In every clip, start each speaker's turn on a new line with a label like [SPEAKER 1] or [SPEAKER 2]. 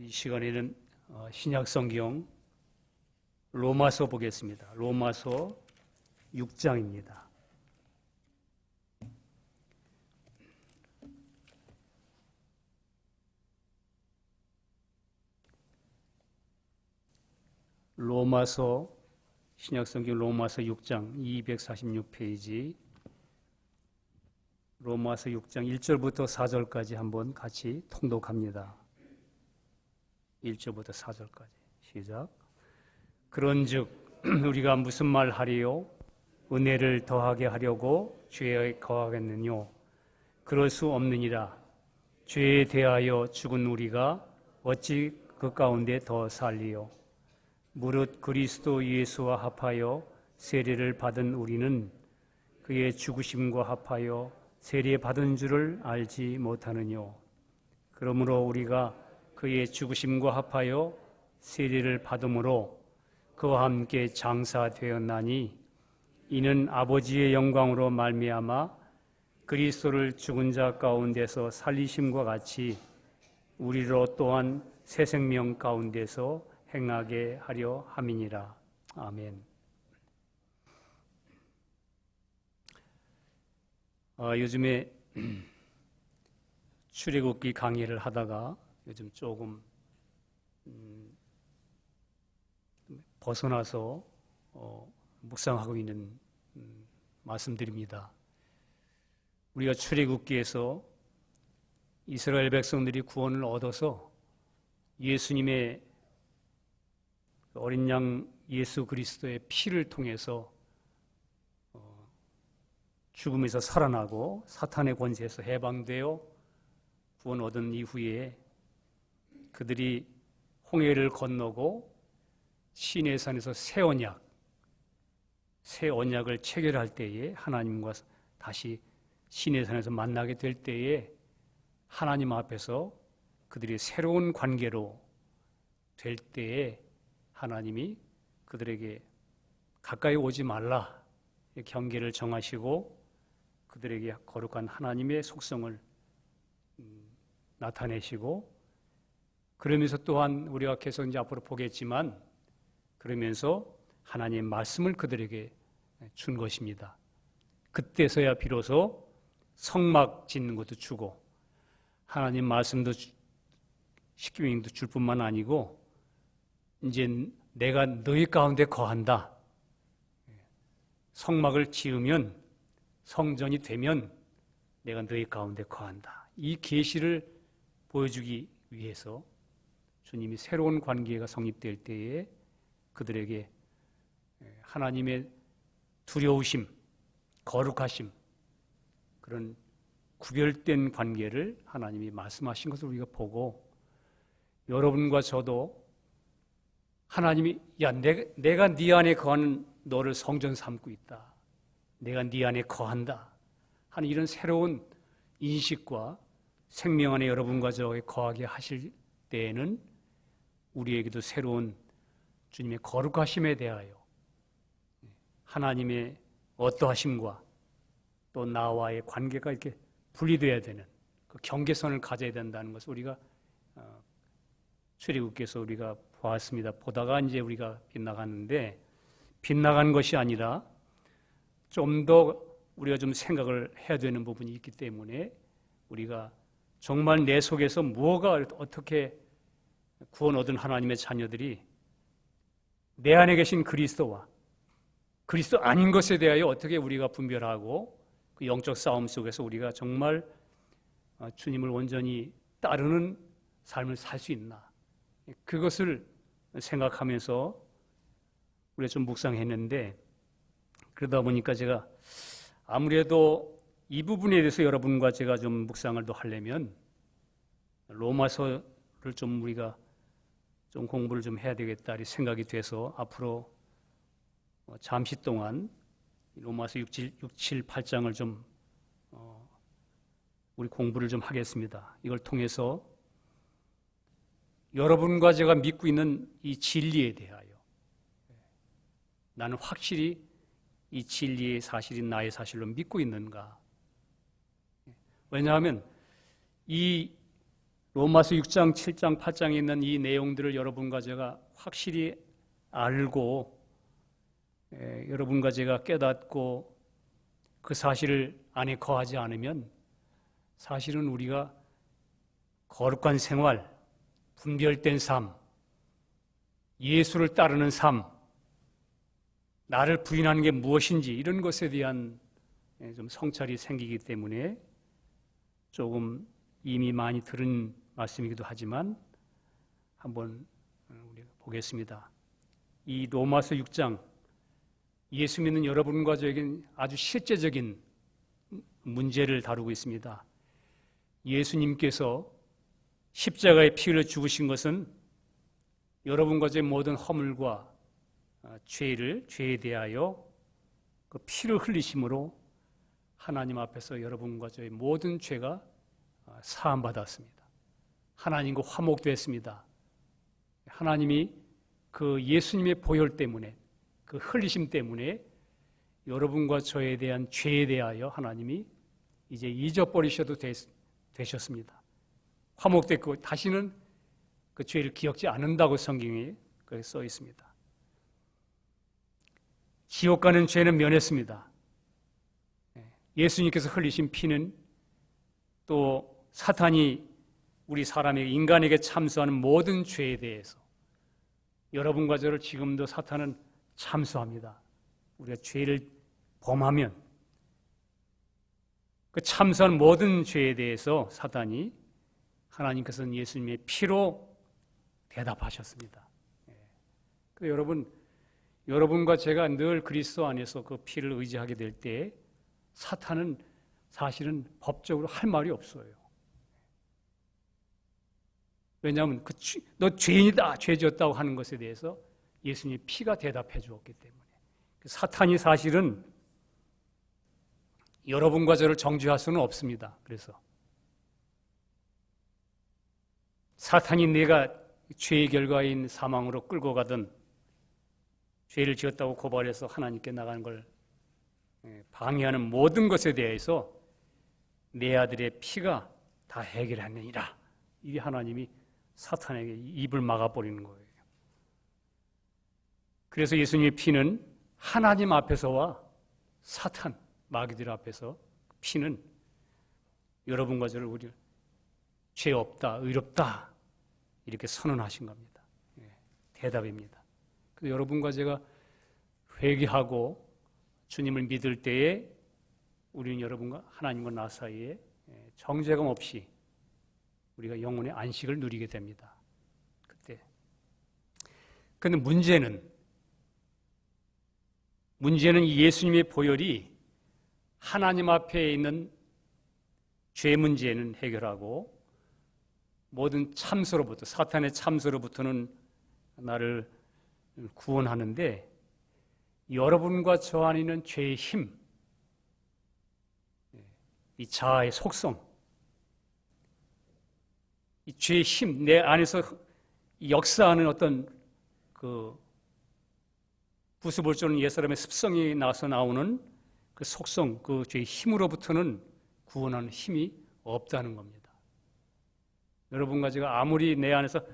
[SPEAKER 1] 이 시간에는 신약 성경 로마서 보겠습니다. 로마서 6장입니다. 로마서 신약 성경 로마서 6장 246페이지 로마서 6장 1절부터 4절까지 한번 같이 통독합니다. 1절부터 4절까지 시작. 그런즉 우리가 무슨 말 하리요? 은혜를 더하게 하려고 죄에 거하겠느뇨? 그럴 수 없느니라. 죄에 대하여 죽은 우리가 어찌 그 가운데 더 살리요? 무릇 그리스도 예수와 합하여 세례를 받은 우리는 그의 죽으심과 합하여 세례 받은 줄을 알지 못하느뇨? 그러므로 우리가 그의 죽으심과 합하여 세례를 받음으로 그와 함께 장사되었나니 이는 아버지의 영광으로 말미암아 그리스도를 죽은 자 가운데서 살리심과 같이 우리로 또한 새 생명 가운데서 행하게 하려 함이니라. 아멘. 요즘에 출애굽기 강의를 하다가 요즘 조금 벗어나서 묵상하고 있는 말씀드립니다. 우리가 출애굽기에서 이스라엘 백성들이 구원을 얻어서 예수님의 어린 양 예수 그리스도의 피를 통해서 죽음에서 살아나고 사탄의 권세에서 해방되어 구원 얻은 이후에 그들이 홍해를 건너고 시내산에서 새 언약을 체결할 때에 하나님과 다시 시내산에서 만나게 될 때에 하나님 앞에서 그들이 새로운 관계로 될 때에 하나님이 그들에게 가까이 오지 말라 경계를 정하시고 그들에게 거룩한 하나님의 속성을 나타내시고 그러면서 또한 우리가 계속 이제 앞으로 보겠지만 그러면서 하나님의 말씀을 그들에게 준 것입니다. 그때서야 비로소 성막 짓는 것도 주고 하나님 말씀도 십계명도 줄 뿐만 아니고 이제 내가 너희 가운데 거한다. 성막을 지으면 성전이 되면 내가 너희 가운데 거한다. 이 계시를 보여주기 위해서 주님이 새로운 관계가 성립될 때에 그들에게 하나님의 두려우심, 거룩하심 그런 구별된 관계를 하나님이 말씀하신 것을 우리가 보고 여러분과 저도 하나님이 내가 네 안에 거하는 너를 성전 삼고 있다. 내가 네 안에 거한다. 하는 이런 새로운 인식과 생명 안에 여러분과 저에게 거하게 하실 때에는 우리에게도 새로운 주님의 거룩하심에 대하여 하나님의 어떠하심과 또 나와의 관계가 이렇게 분리되어야 되는 그 경계선을 가져야 된다는 것을 우리가 출애굽기에서 우리가 보았습니다. 보다가 이제 우리가 빗나가는데 빗나간 것이 아니라 좀 더 우리가 좀 생각을 해야 되는 부분이 있기 때문에 우리가 정말 내 속에서 무엇가 어떻게 구원 얻은 하나님의 자녀들이 내 안에 계신 그리스도와 그리스도 아닌 것에 대하여 어떻게 우리가 분별하고 그 영적 싸움 속에서 우리가 정말 주님을 온전히 따르는 삶을 살 수 있나 그것을 생각하면서 우리가 좀 묵상했는데 그러다 보니까 제가 아무래도 이 부분에 대해서 여러분과 제가 좀 묵상을 더 하려면 로마서를 좀 우리가 좀 공부를 좀 해야 되겠다 이 생각이 돼서 앞으로 잠시 동안 로마서 6, 7, 8장을 좀 우리 공부를 좀 하겠습니다. 이걸 통해서 여러분과 제가 믿고 있는 이 진리에 대하여 나는 확실히 이 진리의 사실이 나의 사실로 믿고 있는가? 왜냐하면 이 로마서 6장, 7장, 8장에 있는 이 내용들을 여러분과 제가 확실히 알고 여러분과 제가 깨닫고 그 사실을 안에 거하지 않으면 사실은 우리가 거룩한 생활, 분별된 삶, 예수를 따르는 삶, 나를 부인하는 게 무엇인지 이런 것에 대한 좀 성찰이 생기기 때문에 조금 이미 많이 들은 말씀이기도 하지만 한번 우리가 보겠습니다. 이 로마서 6장, 예수 믿는 여러분과 저에겐 아주 실제적인 문제를 다루고 있습니다. 예수님께서 십자가의 피 흘려 죽으신 것은 여러분과 제 모든 허물과 죄에 대하여 그 피를 흘리심으로 하나님 앞에서 여러분과 저의 모든 죄가 사함받았습니다. 하나님과 화목됐습니다. 하나님이 그 예수님의 보혈 때문에 그 흘리심 때문에 여러분과 저에 대한 죄에 대하여 하나님이 이제 잊어버리셔도 되셨습니다. 화목됐고 다시는 그 죄를 기억지 않는다고 성경에 써 있습니다. 지옥 가는 죄는 면했습니다. 예수님께서 흘리신 피는 또 사탄이 우리 사람에게 인간에게 참수하는 모든 죄에 대해서 여러분과 저를 지금도 사탄은 참수합니다. 우리가 죄를 범하면 그 참수하는 모든 죄에 대해서 사탄이 하나님께서는 예수님의 피로 대답하셨습니다. 여러분과 제가 늘 그리스도 안에서 그 피를 의지하게 될 때 사탄은 사실은 법적으로 할 말이 없어요. 왜냐하면 너 죄인이다, 죄 지었다고 하는 것에 대해서 예수님의 피가 대답해 주었기 때문에 사탄이 사실은 여러분과 저를 정죄할 수는 없습니다. 그래서 사탄이 내가 죄의 결과인 사망으로 끌고 가든 죄를 지었다고 고발해서 하나님께 나가는 걸 방해하는 모든 것에 대해서 내 아들의 피가 다 해결하느니라. 이게 하나님이 사탄에게 입을 막아버리는 거예요. 그래서 예수님의 피는 하나님 앞에서와 사탄, 마귀들 앞에서 피는 여러분과 저를 우리 죄 없다, 의롭다 이렇게 선언하신 겁니다. 대답입니다. 그래서 여러분과 제가 회개하고 주님을 믿을 때에 우리는 여러분과 하나님과 나 사이에 정죄감 없이 우리가 영혼의 안식을 누리게 됩니다. 그때. 그런데 문제는 이 예수님의 보혈이 하나님 앞에 있는 죄 문제는 해결하고 모든 참소로부터 사탄의 참소로부터는 나를 구원하는데 여러분과 저 안에 있는 죄의 힘, 이 자아의 속성, 이 죄의 힘, 내 안에서 역사하는 어떤 그 부수볼 줄 아는 옛사람의 습성이 나서 나오는 그 속성, 그 죄의 힘으로부터는 구원하는 힘이 없다는 겁니다. 여러분과 제가 아무리 내 안에서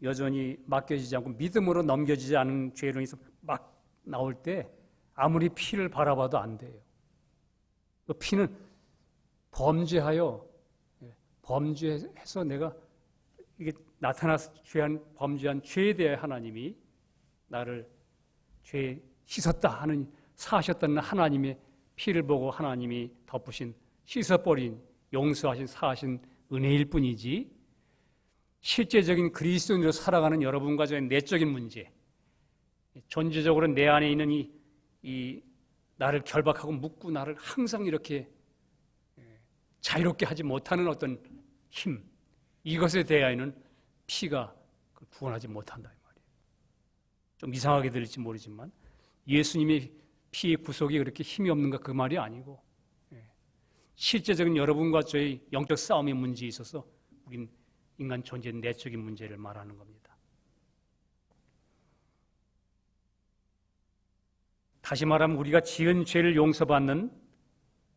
[SPEAKER 1] 여전히 맡겨지지 않고 믿음으로 넘겨지지 않은 죄로 인해서 막 나올 때 아무리 피를 바라봐도 안 돼요. 그 피는 범죄해서 내가 이게 나타나서 범죄한 죄에 대해 하나님이 나를 죄 씻었다 하는 사하셨다는 하나님의 피를 보고 하나님이 덮으신 씻어버린 용서하신 사하신 은혜일 뿐이지 실제적인 그리스도인으로 살아가는 여러분과 저의 내적인 문제, 존재적으로 내 안에 있는 이 나를 결박하고 묶고 나를 항상 이렇게 자유롭게 하지 못하는 어떤 힘, 이것에 대하여는 피가 구원하지 못한다 이 말이에요. 좀 이상하게 들릴지 모르지만 예수님의 피의 구속이 그렇게 힘이 없는가 그 말이 아니고 실제적인 여러분과 저의 영적 싸움의 문제에 있어서 우린 인간 존재의 내적인 문제를 말하는 겁니다. 다시 말하면 우리가 지은 죄를 용서받는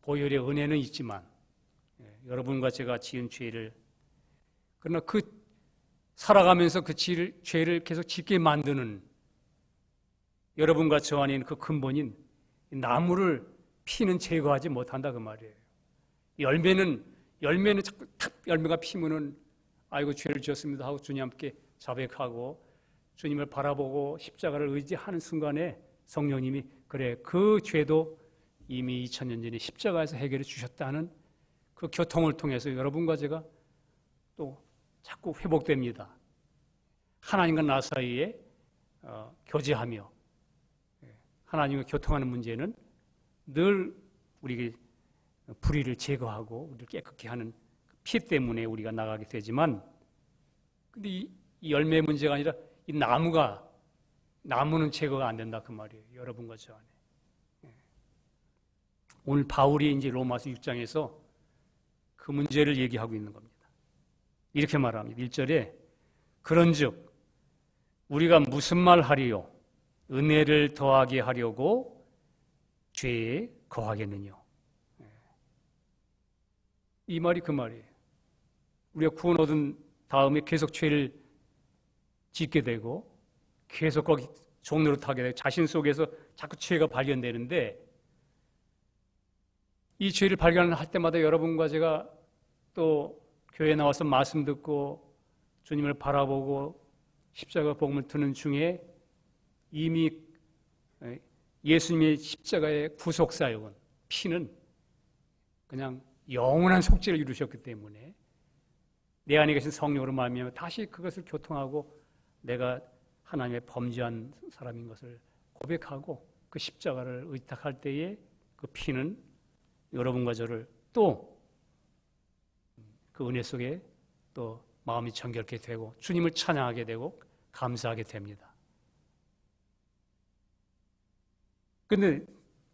[SPEAKER 1] 보혈의 은혜는 있지만 여러분과 제가 지은 죄를 그러나 그 살아가면서 그 죄를 계속 짓게 만드는 여러분과 저 안에 있는 그 근본인 나무를 피는 제거하지 못한다 그 말이에요. 열매는 자꾸 탁 열매가 피면은 아이고 죄를 지었습니다 하고 주님께 자백하고 주님을 바라보고 십자가를 의지하는 순간에 성령님이 그래 그 죄도 이미 2000년 전에 십자가에서 해결해 주셨다는 그 교통을 통해서 여러분과 제가 또 자꾸 회복됩니다. 하나님과 나 사이에 교제하며 하나님과 교통하는 문제는 늘 우리에게 불의를 제거하고 우리를 깨끗게 하는 피 때문에 우리가 나가게 되지만 근데 이 열매의 문제가 아니라 이 나무는 제거가 안 된다 그 말이에요. 여러분과 저 안에. 오늘 바울이 이제 로마서 6장에서 그 문제를 얘기하고 있는 겁니다. 이렇게 말합니다. 1절에 그런즉 우리가 무슨 말 하리요? 은혜를 더하게 하려고 죄에 거하겠느냐? 이 말이 그 말이에요. 우리가 구원 얻은 다음에 계속 죄를 짓게 되고 계속 거기 종로로 타게 되고 자신 속에서 자꾸 죄가 발견되는데 이 죄를 발견할 때마다 여러분과 제가 또 교회에 나와서 말씀 듣고 주님을 바라보고 십자가 복음을 듣는 중에 이미 예수님의 십자가의 구속사역은 피는 그냥 영원한 속죄를 이루셨기 때문에 내 안에 계신 성령으로 말미암아 다시 그것을 교통하고 내가 하나님의 범죄한 사람인 것을 고백하고 그 십자가를 의탁할 때에 그 피는 여러분과 저를 또 그 은혜 속에 또 마음이 정결케 되고 주님을 찬양하게 되고 감사하게 됩니다. 근데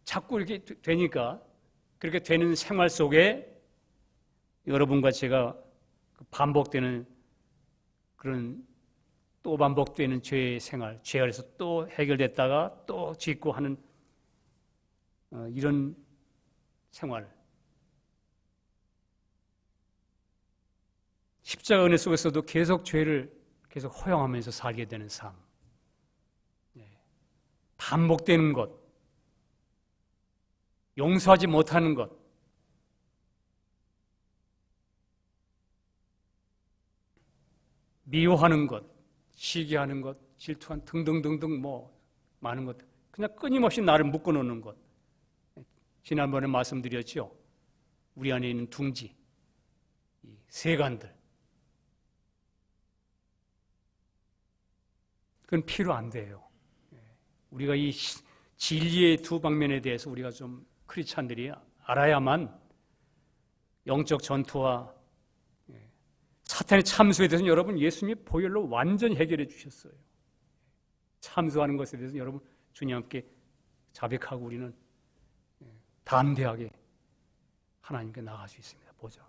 [SPEAKER 1] 자꾸 이렇게 되니까 그렇게 되는 생활 속에 여러분과 제가 반복되는 그런 또 반복되는 죄의 생활, 죄 아래서 또 해결됐다가 또 짓고 하는 이런 생활. 십자가 은혜 속에서도 계속 죄를 계속 허용하면서 살게 되는 삶. 반복되는 것. 용서하지 못하는 것. 미워하는 것. 시기하는 것. 질투한 등등등등 뭐 많은 것. 그냥 끊임없이 나를 묶어놓는 것. 지난번에 말씀드렸죠. 우리 안에 있는 둥지. 이 세간들. 그건 필요 안 돼요. 우리가 이 진리의 두 방면에 대해서 우리가 좀 크리스찬들이 알아야만 영적 전투와 사탄의 참수에 대해서는 여러분 예수님이 보혈로 완전히 해결해 주셨어요. 참수하는 것에 대해서 여러분 주님 함께 자백하고 우리는 담대하게 하나님께 나아갈 수 있습니다. 보죠.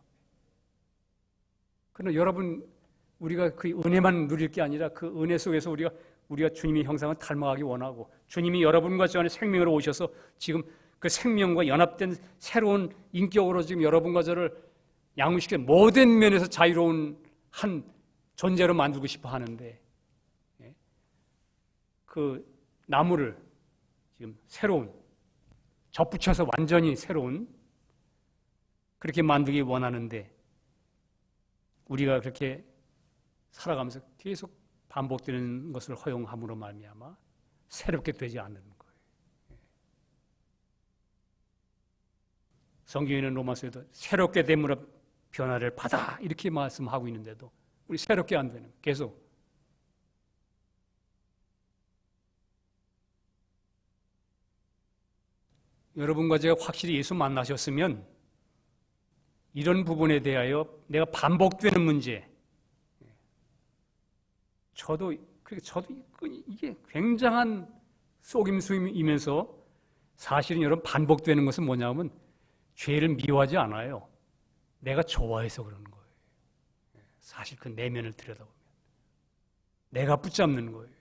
[SPEAKER 1] 그러나 여러분 우리가 그 은혜만 누릴 게 아니라 그 은혜 속에서 우리가 주님의 형상을 닮아가기 원하고 주님이 여러분과 저 안에 생명으로 오셔서 지금 그 생명과 연합된 새로운 인격으로 지금 여러분과 저를 양육시켜 모든 면에서 자유로운 한 존재로 만들고 싶어 하는데 그 나무를 지금 새로운 접붙여서 완전히 새로운 그렇게 만들기 원하는데 우리가 그렇게 살아가면서 계속 반복되는 것을 허용함으로 말미암아 새롭게 되지 않는 거예요. 성경에는 로마서에도 새롭게 됨으로 변화를 받아 이렇게 말씀하고 있는데도 우리 새롭게 안 되는 계속 여러분과 제가 확실히 예수 만나셨으면 이런 부분에 대하여 내가 반복되는 문제 저도 이게 굉장한 속임수이면서 사실은 여러분 반복되는 것은 뭐냐면 죄를 미워하지 않아요. 내가 좋아해서 그러는 거예요. 사실 그 내면을 들여다보면 내가 붙잡는 거예요.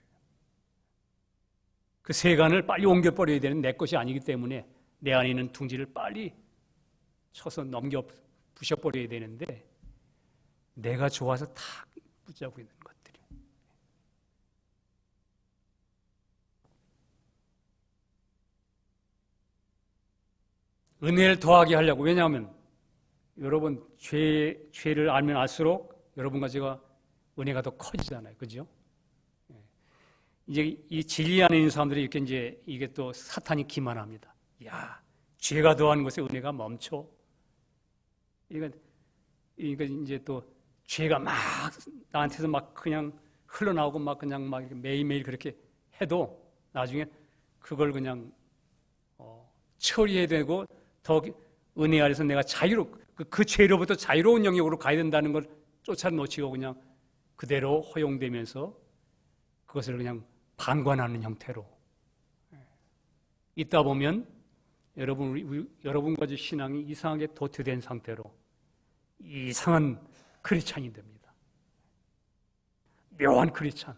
[SPEAKER 1] 그 세간을 빨리 옮겨버려야 되는 내 것이 아니기 때문에 내 안에 있는 둥지를 빨리 쳐서 부셔버려야 되는데 내가 좋아서 다 붙잡고 있는 것들이. 은혜를 더하게 하려고. 왜냐하면 여러분 죄를 알면 알수록 여러분과 제가 은혜가 더 커지잖아요. 그죠? 이제 이 진리 안에 있는 사람들이 이렇게 이제 이게 또 사탄이 기만합니다. 야, 죄가 더한 것에 은혜가 멈춰. 그러니까 이제 또 죄가 막 나한테서 막 그냥 흘러나오고 막 그냥 막 이렇게 매일매일 그렇게 해도 나중에 그걸 그냥 처리해야 되고 더 은혜 아래서 내가 그 죄로부터 자유로운 영역으로 가야 된다는 걸 쫓아놓치고 그냥 그대로 허용되면서 그것을 그냥 방관하는 형태로 있다 보면 여러분과 제 신앙이 이상하게 도태된 상태로 이상한 크리스찬이 됩니다. 묘한 크리스찬.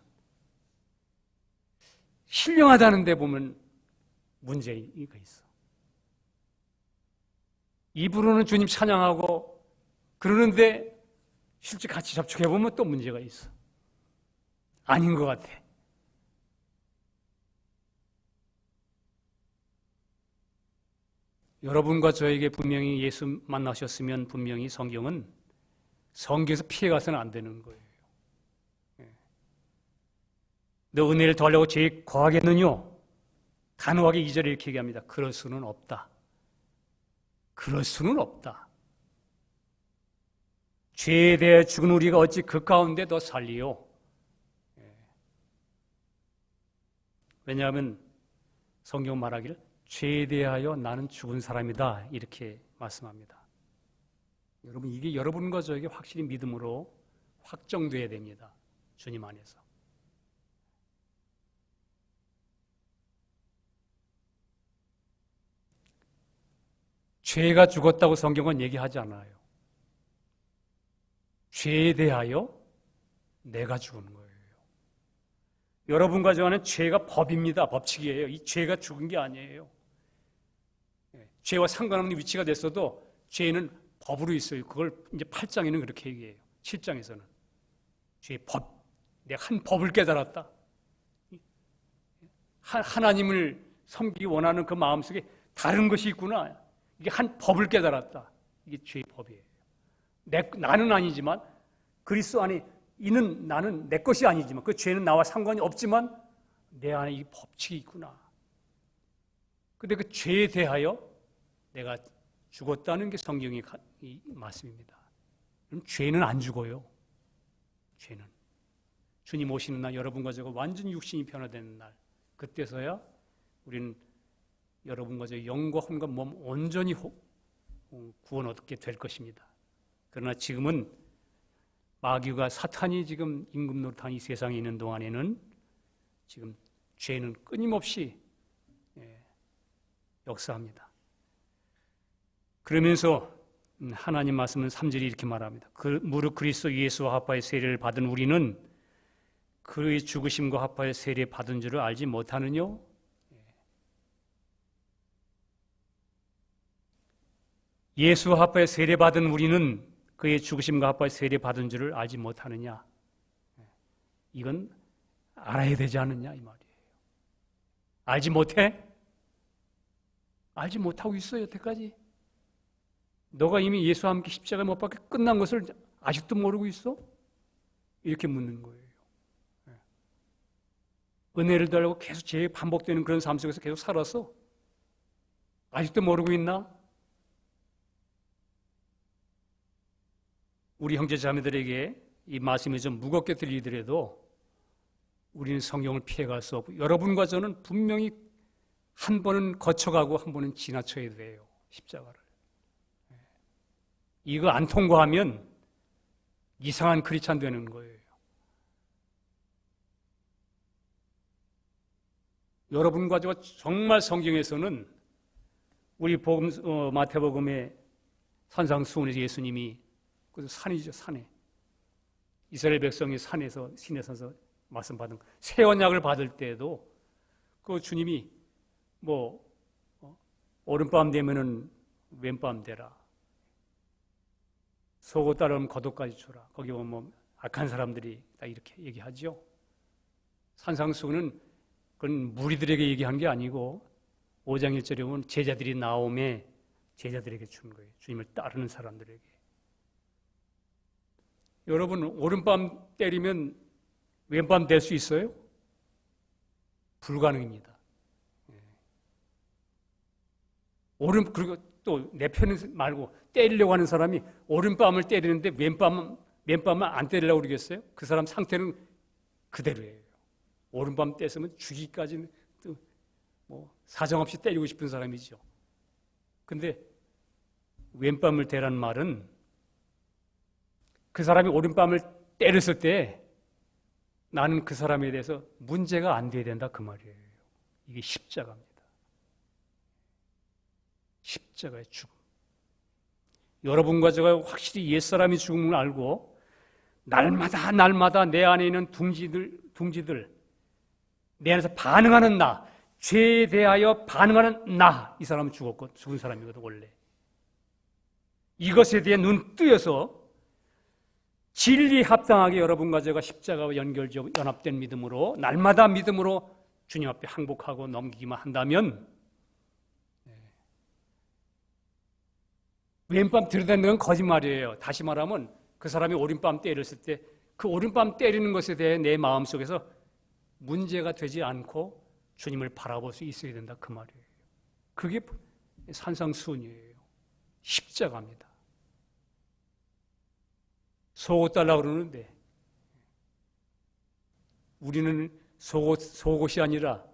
[SPEAKER 1] 신령하다는 데 보면 문제가 있어. 입으로는 주님 찬양하고 그러는데 실제 같이 접촉해보면 또 문제가 있어. 아닌 것 같아. 여러분과 저에게 분명히 예수 만나셨으면 분명히 성경은 성경에서 피해가서는 안 되는 거예요. 너 은혜를 더하려고 죄에 거하겠느냐? 단호하게 2절에 이렇게 얘기합니다. 그럴 수는 없다. 그럴 수는 없다. 죄에 대해 죽은 우리가 어찌 그 가운데 더 살리요? 왜냐하면 성경 말하기를 죄에 대하여 나는 죽은 사람이다 이렇게 말씀합니다. 여러분 이게 여러분과 저에게 확실히 믿음으로 확정돼야 됩니다. 주님 안에서. 죄가 죽었다고 성경은 얘기하지 않아요. 죄에 대하여 내가 죽은 거예요. 여러분과 저와는 죄가 법입니다. 법칙이에요. 이 죄가 죽은 게 아니에요. 죄와 상관없는 위치가 됐어도 죄는 법으로 있어요. 그걸 이제 8장에는 그렇게 얘기해요. 7장에서는 죄의 법. 내가 한 법을 깨달았다. 하나님을 섬기기 원하는 그 마음속에 다른 것이 있구나. 이게 한 법을 깨달았다. 이게 죄의 법이에요. 나는 아니지만 그리스도 안에 있는 나는 내 것이 아니지만 그 죄는 나와 상관이 없지만 내 안에 이 법칙이 있구나. 근데 그 죄에 대하여 내가 죽었다는 게 성경의 말씀입니다. 그럼 죄는 안 죽어요. 죄는. 주님 오시는 날 여러분과 제가 완전히 육신이 변화되는 날 그때서야 우리는 여러분과 제 영과 혼과 몸 온전히 구원 얻게 될 것입니다. 그러나 지금은 마귀가 사탄이 지금 임금 노릇한 이 세상에 있는 동안에는 지금 죄는 끊임없이 역사합니다. 그러면서 하나님 말씀은 3절이 이렇게 말합니다. 무릇 그리스도 예수와 합하여 세례를 받은 우리는 그의 죽으심과 합하여 세례 받은 줄을 알지 못하느냐? 예수와 합하여 세례 받은 우리는 그의 죽으심과 합하여 세례 받은 줄을 알지 못하느냐? 이건 알아야 되지 않느냐 이 말이에요. 알지 못해? 알지 못하고 있어요 여태까지. 너가 이미 예수와 함께 십자가에 못 박혀 끝난 것을 아직도 모르고 있어? 이렇게 묻는 거예요. 은혜를 달라고 계속 죄에 반복되는 그런 삶 속에서 계속 살았어? 아직도 모르고 있나? 우리 형제 자매들에게 이 말씀이 좀 무겁게 들리더라도 우리는 성경을 피해갈 수 없고 여러분과 저는 분명히 한 번은 거쳐가고 한 번은 지나쳐야 돼요. 십자가를. 이거 안 통과하면 이상한 크리스찬 되는 거예요. 여러분과 저 정말 성경에서는 우리 마태복음의 산상수훈에서 예수님이 그 산이죠, 산에 이스라엘 백성이 산에서 신에 서서 말씀 받은 새 언약을 받을 때에도 그 주님이 오른밤 되면은 왼밤 되라. 속옷 따르면 겉옷까지 주라. 거기 보면 뭐 악한 사람들이 다 이렇게 얘기하죠. 산상수훈은 그건 무리들에게 얘기한 게 아니고 5장 1절에 보면 제자들이 나옴에 제자들에게 주는 거예요. 주님을 따르는 사람들에게. 여러분, 오른밤 때리면 왼밤 될 수 있어요? 불가능입니다. 그리고 또 내 편은 말고 때리려고 하는 사람이 오른밤을 때리는데 왼밤은 안 때리려고 그러겠어요? 그 사람 상태는 그대로예요. 오른밤 떼으면 죽이기까지는 뭐 사정없이 때리고 싶은 사람이죠. 근데 왼밤을 대라는 말은 그 사람이 오른밤을 때렸을 때 나는 그 사람에 대해서 문제가 안 돼야 된다 그 말이에요. 이게 십자가입니다. 십자가의 죽음. 여러분과 제가 확실히 옛사람이 죽음을 알고 날마다 내 안에 있는 둥지들 내 안에서 반응하는 나, 죄에 대하여 반응하는 나, 이 사람은 죽은 사람이거든 원래. 이것에 대해 눈 뜨여서 진리 합당하게 여러분과 제가 십자가와 연합된 믿음으로 날마다 믿음으로 주님 앞에 항복하고 넘기기만 한다면 왼밤 들이대는 건 거짓말이에요. 다시 말하면 그 사람이 오른밤 때렸을 때 그 오른밤 때리는 것에 대해 내 마음속에서 문제가 되지 않고 주님을 바라볼 수 있어야 된다 그 말이에요. 그게 산상수훈이에요. 십자가입니다. 속옷 달라고 그러는데 우리는 속옷이 아니라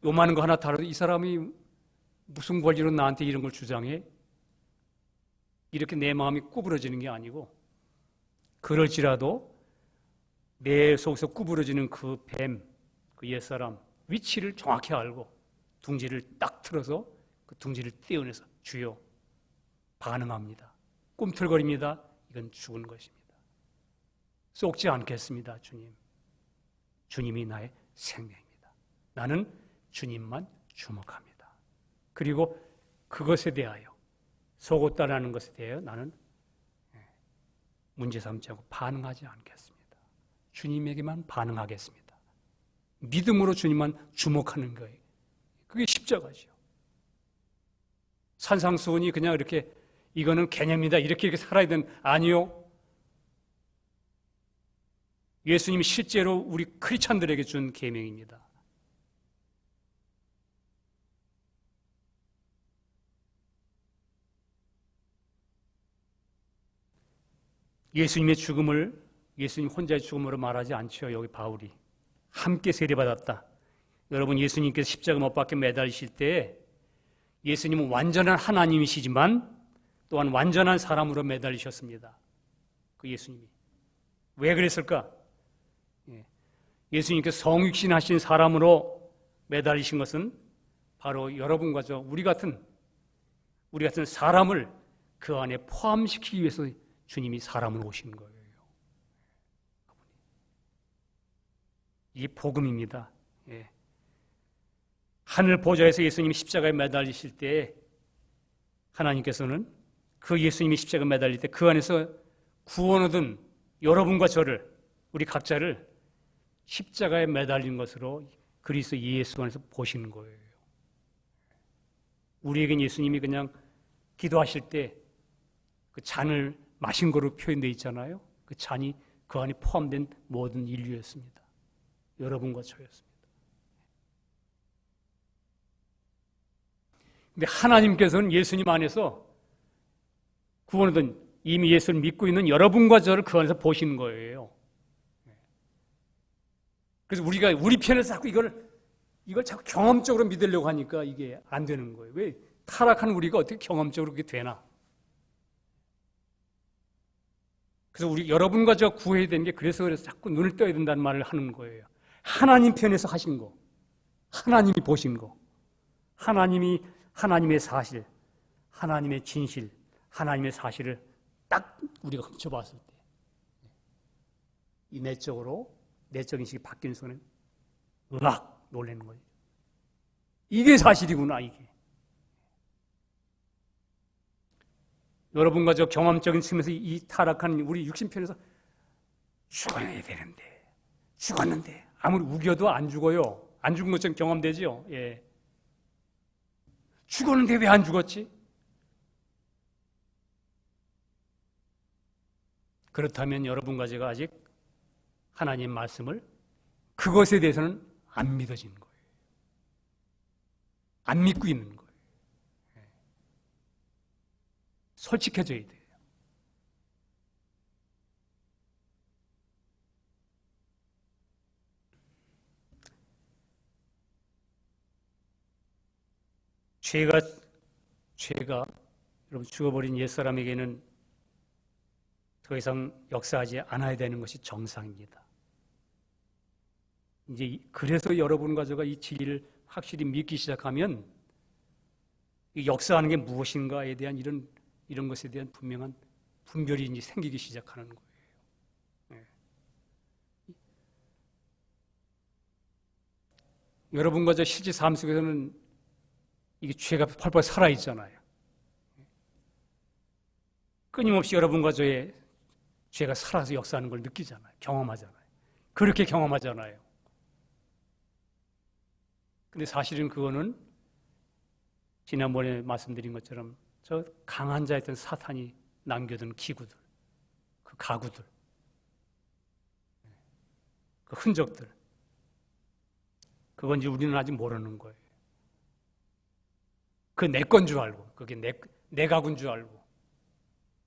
[SPEAKER 1] 요만한 거 하나 달아도 이 사람이 무슨 권리로 나한테 이런 걸 주장해? 이렇게 내 마음이 구부러지는 게 아니고 그럴지라도 내 속에서 구부러지는 그 뱀, 그 옛사람 위치를 정확히 알고 둥지를 딱 틀어서 그 둥지를 떼어내서 주여 반응합니다. 꿈틀거립니다. 이건 죽은 것입니다. 쏙지 않겠습니다. 주님. 주님이 나의 생명입니다. 나는 주님만 주목합니다. 그리고 그것에 대하여 속옷 따라하는 것에 대하여 나는 문제 삼지 않고 반응하지 않겠습니다. 주님에게만 반응하겠습니다. 믿음으로 주님만 주목하는 거예요. 그게 십자가죠. 산상수훈이 그냥 이렇게 이거는 개념이다 이렇게 살아야 되는 아니요. 예수님이 실제로 우리 크리스찬들에게 준 계명입니다. 예수님의 죽음을 예수님 혼자의 죽음으로 말하지 않죠. 여기 바울이 함께 세례받았다. 여러분 예수님께서 십자가 못 박혀 매달리실 때 예수님은 완전한 하나님이시지만 또한 완전한 사람으로 매달리셨습니다. 그 예수님이 왜 그랬을까? 예수님께서 성육신 하신 사람으로 매달리신 것은 바로 여러분과 저 우리 같은 사람을 그 안에 포함시키기 위해서 주님이 사람으로 오신 거예요. 이게 복음입니다. 하늘 보좌에서 예수님이 십자가에 매달리실 때 하나님께서는 그 예수님이 십자가에 매달릴 때 그 안에서 구원 얻은 여러분과 저를 우리 각자를 십자가에 매달린 것으로 그리스도 예수 안에서 보시는 거예요. 우리에겐 예수님이 그냥 기도하실 때 그 잔을 마신 거로 표현되어 있잖아요. 그 잔이 그 안에 포함된 모든 인류였습니다. 여러분과 저였습니다. 근데 하나님께서는 예수님 안에서 구원 얻은 이미 예수를 믿고 있는 여러분과 저를 그 안에서 보시는 거예요. 그래서 우리가 우리 편에서 자꾸 이걸 자꾸 경험적으로 믿으려고 하니까 이게 안 되는 거예요. 왜 타락한 우리가 어떻게 경험적으로 그게 되나? 그래서 우리 여러분과 저 구해야 되는 게 그래서 자꾸 눈을 떠야 된다는 말을 하는 거예요. 하나님 편에서 하신 거, 하나님이 보신 거, 하나님의 사실, 하나님의 진실, 하나님의 사실을 딱 우리가 훔쳐봤을 때 이 내적 인식이 바뀌는 순간에 으악 놀라는 거예요. 이게 사실이구나 이게. 여러분과 저 경험적인 측면에서 이 타락한 우리 육신편에서 죽어야 되는데, 죽었는데 아무리 우겨도 안 죽어요. 안 죽은 것처럼 경험되죠. 예. 죽었는데 왜 안 죽었지? 그렇다면 여러분과 제가 아직 하나님 말씀을 그것에 대해서는 안 믿어지는 거예요. 안 믿고 있는 거예요. 솔직해져야 돼요. 죄가 여러분 죽어버린 옛사람에게는 더 이상 역사하지 않아야 되는 것이 정상입니다. 이제 그래서 여러분과 제가 이 진리를 확실히 믿기 시작하면 이 역사하는 게 무엇인가에 대한 이런 것에 대한 분명한 분별이 이제 생기기 시작하는 거예요. 네. 여러분과 저 실제 삶 속에서는 이게 죄가 펄펄 살아 있잖아요. 끊임없이 여러분과 저의 죄가 살아서 역사하는 걸 느끼잖아요. 경험하잖아요. 그렇게 경험하잖아요. 근데 사실은 그거는 지난번에 말씀드린 것처럼 저 강한 자였던 사탄이 남겨둔 기구들, 그 가구들, 그 흔적들, 그건 이제 우리는 아직 모르는 거예요. 그 내 건 줄 알고, 그게 내 가구인 줄 알고,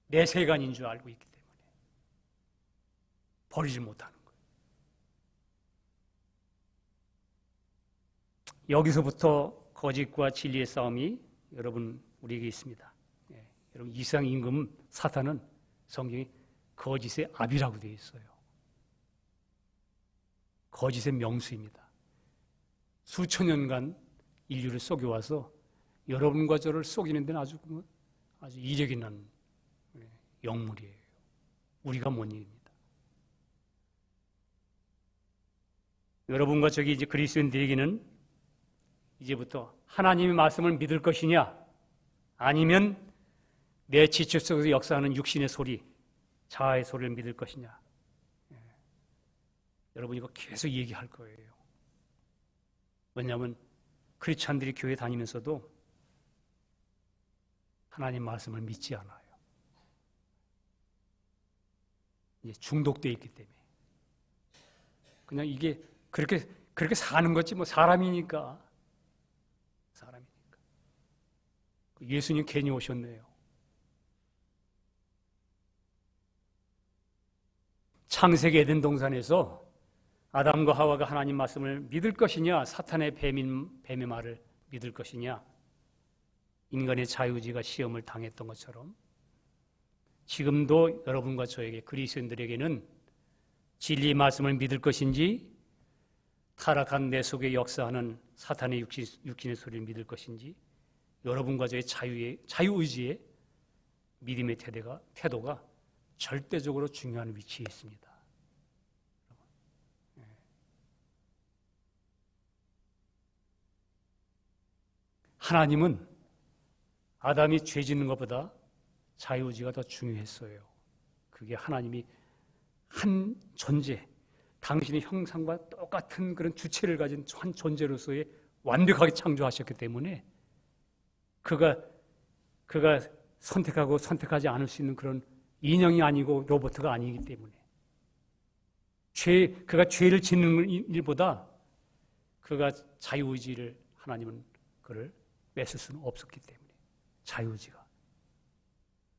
[SPEAKER 1] 내 세간인 줄 알고 있기 때문에 버리지 못하는 거예요. 여기서부터 거짓과 진리의 싸움이 여러분 우리에게 있습니다. 여러분 이상 임금 사탄은 성경에 거짓의 압이라고 되어 있어요. 거짓의 명수입니다. 수천 년간 인류를 속여와서 여러분과 저를 속이는 데는 아주 이력이 난 영물이에요. 우리가 뭔 일입니다. 여러분과 저기 이제 그리스도인들에게는 이제부터 하나님의 말씀을 믿을 것이냐, 아니면 내 지체 속에서 역사하는 육신의 소리, 자아의 소리를 믿을 것이냐. 여러분 이거 계속 얘기할 거예요. 왜냐하면 크리스찬들이 교회 다니면서도 하나님 말씀을 믿지 않아요. 이제 중독되어 있기 때문에. 그냥 이게 그렇게 사는 거지 뭐 사람이니까. 예수님 괜히 오셨네요. 창세기 에덴 동산에서 아담과 하와가 하나님 말씀을 믿을 것이냐, 사탄의 뱀의 말을 믿을 것이냐, 인간의 자유의지가 시험을 당했던 것처럼 지금도 여러분과 저에게 그리스도인들에게는 진리의 말씀을 믿을 것인지, 타락한 내 속에 역사하는 사탄의 육신의 소리를 믿을 것인지, 여러분과 저의 자유의지의 믿음의 태도가 절대적으로 중요한 위치에 있습니다. 하나님은 아담이 죄 짓는 것보다 자유의지가 더 중요했어요. 그게 하나님이 한 존재, 당신의 형상과 똑같은 그런 주체를 가진 한 존재로서의 완벽하게 창조하셨기 때문에 그가 선택하고 선택하지 않을 수 있는 그런 인형이 아니고 로봇가 아니기 때문에 그가 죄를 짓는 일보다 그가 자유의지를 하나님은 그를 뺏을 수는 없었기 때문에 자유의지가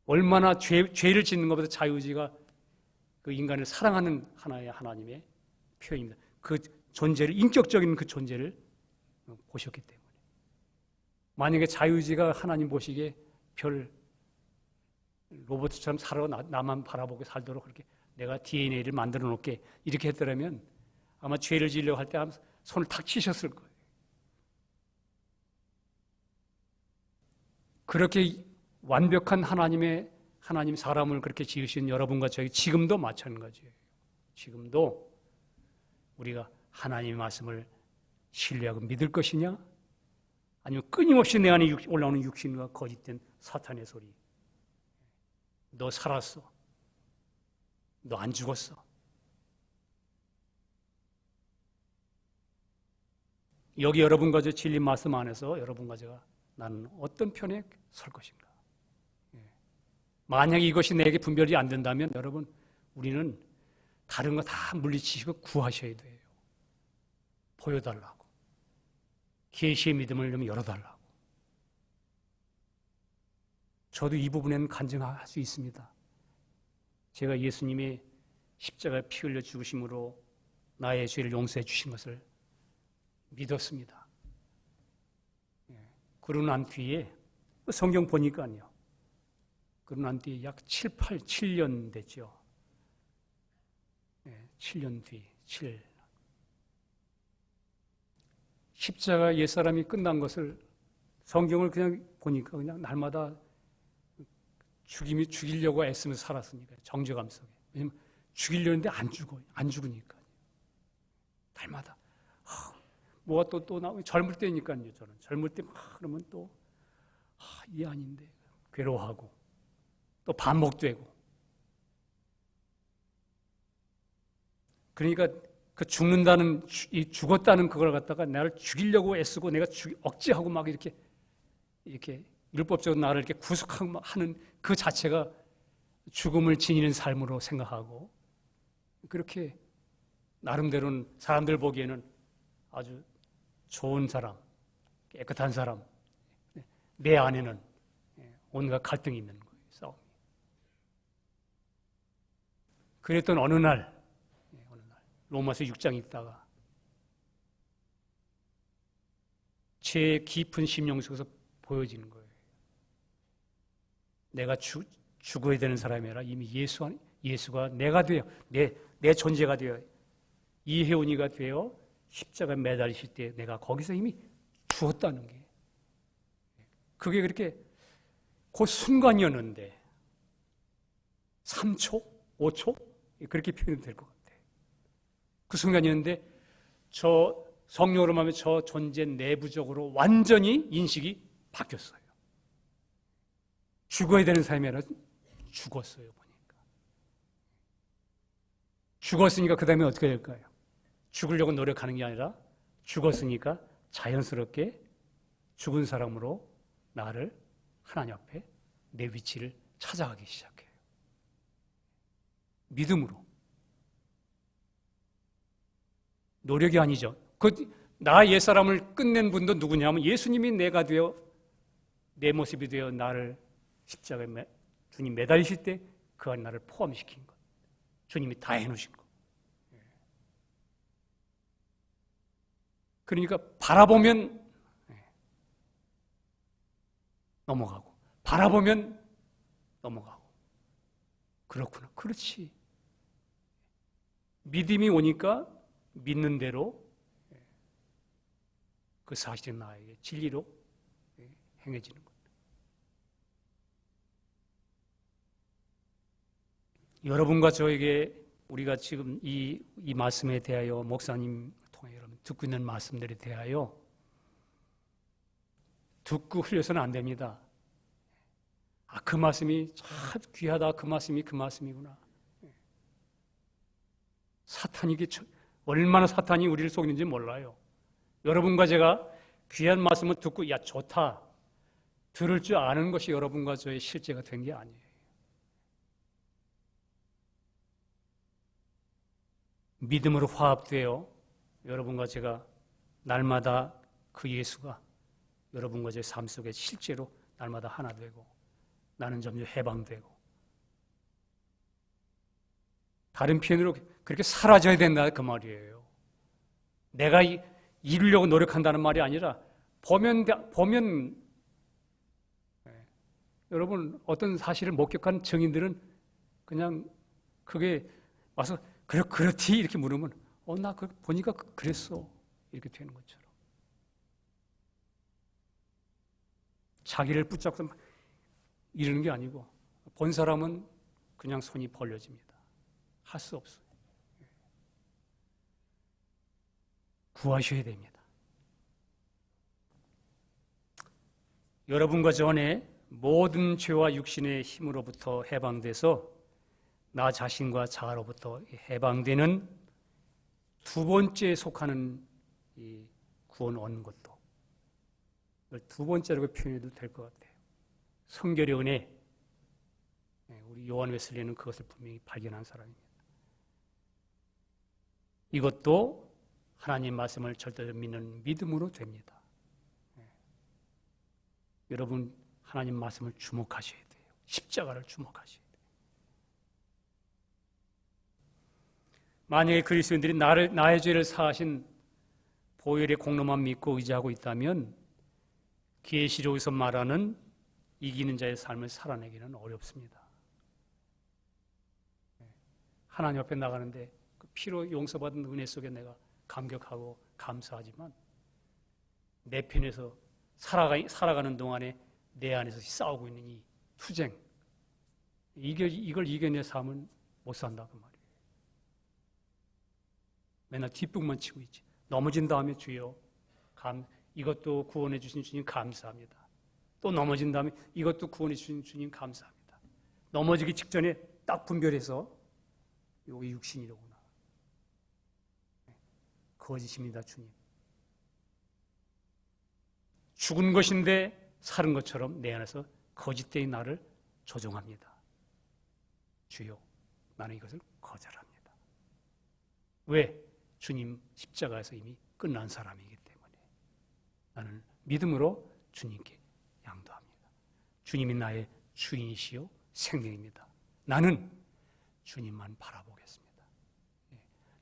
[SPEAKER 1] 얼마나 죄를 짓는 것보다 자유의지가 그 인간을 사랑하는 하나의 하나님의 표현입니다. 그 존재를 인격적인 그 존재를 보셨기 때문에 만약에 자유의지가 하나님 보시기에 별 로봇처럼 살아 나만 바라보고 살도록 그렇게 내가 DNA를 만들어 놓게 이렇게 했더라면 아마 죄를 지으려고 할 때 손을 탁 치셨을 거예요. 그렇게 완벽한 하나님 사람을 그렇게 지으신 여러분과 저희 지금도 마찬가지예요. 지금도 우리가 하나님의 말씀을 신뢰하고 믿을 것이냐, 아니면 끊임없이 내 안에 올라오는 육신과 거짓된 사탄의 소리, 너 살았어. 너 안 죽었어. 여기 여러분과 저 진리 말씀 안에서 여러분과 제가 나는 어떤 편에 설 것인가? 만약에 이것이 내게 분별이 안 된다면 여러분 우리는 다른 거 다 물리치시고 구하셔야 돼요. 보여달라고. 계시의 믿음을 좀 열어달라고. 저도 이 부분에는 간증할 수 있습니다. 제가 예수님이 십자가에 피 흘려 죽으심으로 나의 죄를 용서해 주신 것을 믿었습니다. 그러고 난 뒤에 성경 보니까요. 그러고 난 뒤에 약 7년 됐죠. 7년 뒤, 십자가 옛사람이 끝난 것을 성경을 그냥 보니까 그냥 날마다 죽이려고 애쓰면서 살았으니까 정죄감 속에. 왜냐면 죽이려는데 안 죽으니까. 날마다 뭐가 또 나오고 젊을 때니까요. 저는 젊을 때 막 그러면 또 이게 아닌데 괴로워하고 또 반복되고. 그러니까 그 죽었다는 그걸 갖다가 나를 죽이려고 애쓰고 내가 억지하고 막 이렇게 율법적으로 나를 이렇게 구속하고 하는 그 자체가 죽음을 지니는 삶으로 생각하고 그렇게 나름대로는 사람들 보기에는 아주 좋은 사람, 깨끗한 사람, 내 안에는 온갖 갈등이 있는 거예요. 싸움이. 그랬던 어느 날 로마서 6장 있다가 제 깊은 심령 속에서 보여지는 거예요. 내가 죽어야 되는 사람이 아니라 이미 예수가 내가 되어 내 존재가 되어 이혜원이가 되어 십자가에 매달리실 때 내가 거기서 이미 죽었다는 게 그게 그렇게 그 순간이었는데 3초? 5초? 그렇게 표현될 것 같아요. 그 순간이었는데 저 성령으로 하면 저 존재 내부적으로 완전히 인식이 바뀌었어요. 죽어야 되는 삶이 아니라 죽었어요. 보니까. 죽었으니까 그 다음에 어떻게 될까요? 죽으려고 노력하는 게 아니라 죽었으니까 자연스럽게 죽은 사람으로 나를 하나님 앞에 내 위치를 찾아가기 시작해요. 믿음으로. 노력이 아니죠. 나 옛사람을 끝낸 분도 누구냐면 예수님이 내가 되어 내 모습이 되어 나를 십자가에 주님 매달리실 때 그 안에 나를 포함시킨 것. 주님이 다 해놓으신 것. 그러니까 바라보면 넘어가고 바라보면 넘어가고 그렇구나. 그렇지. 믿음이 오니까 믿는 대로 그 사실이 나에게 진리로 행해지는 것. 여러분과 저에게 우리가 지금 이 말씀에 대하여 목사님 통해 여러분 듣고 있는 말씀들에 대하여 듣고 흘려서는 안 됩니다. 그 말씀이 참 귀하다. 그 말씀이구나. 얼마나 사탄이 우리를 속이는지 몰라요. 여러분과 제가 귀한 말씀을 듣고 야 좋다 들을 줄 아는 것이 여러분과 저의 실제가 된 게 아니에요. 믿음으로 화합되어 여러분과 제가 날마다 그 예수가 여러분과 제 삶 속에 실제로 날마다 하나 되고 나는 점점 해방되고 다른 표현으로 그렇게 사라져야 된다 그 말이에요. 내가 이루려고 노력한다는 말이 아니라 보면 여러분 어떤 사실을 목격한 증인들은 그냥 그게 와서 그렇지 이렇게 물으면 나 보니까 그랬어 이렇게 되는 것처럼 자기를 붙잡고 이러는 게 아니고 본 사람은 그냥 손이 벌려집니다. 할 수 없어요. 구하셔야 됩니다. 여러분과 저 안에 모든 죄와 육신의 힘으로부터 해방돼서 나 자신과 자아로부터 해방되는 두 번째에 속하는 이 구원 얻는 것도 두 번째라고 표현해도 될 것 같아요. 성결의 은혜. 우리 요한 웨슬리는 그것을 분명히 발견한 사람입니다. 이것도 하나님 말씀을 절대로 믿는 믿음으로 됩니다. 여러분 하나님 말씀을 주목하셔야 돼요. 십자가를 주목하셔야 돼요. 만약에 그리스도인들이 나의 죄를 사하신 보혈의 공로만 믿고 의지하고 있다면 계시록에서 말하는 이기는 자의 삶을 살아내기는 어렵습니다. 하나님 앞에 나가는데 그 피로 용서받은 은혜 속에 내가 감격하고 감사하지만 내 편에서 살아가는 동안에 내 안에서 싸우고 있는 이 투쟁, 이걸 이겨내 삶은 못 산다고 말이에요. 맨날 뒷북만 치고 있지. 넘어진 다음에 주여 이것도 구원해 주신 주님 감사합니다. 또 넘어진 다음에 이것도 구원해 주신 주님 감사합니다. 넘어지기 직전에 딱 분별해서 여기 육신이로구나. 거짓입니다, 주님. 죽은 것인데 살은 것처럼 내 안에서 거짓된 나를 조종합니다. 주여, 나는 이것을 거절합니다. 왜? 주님 십자가에서 이미 끝난 사람이기 때문에 나는 믿음으로 주님께 양도합니다. 주님이 나의 주인이시요 생명입니다. 나는 주님만 바라보겠습니다.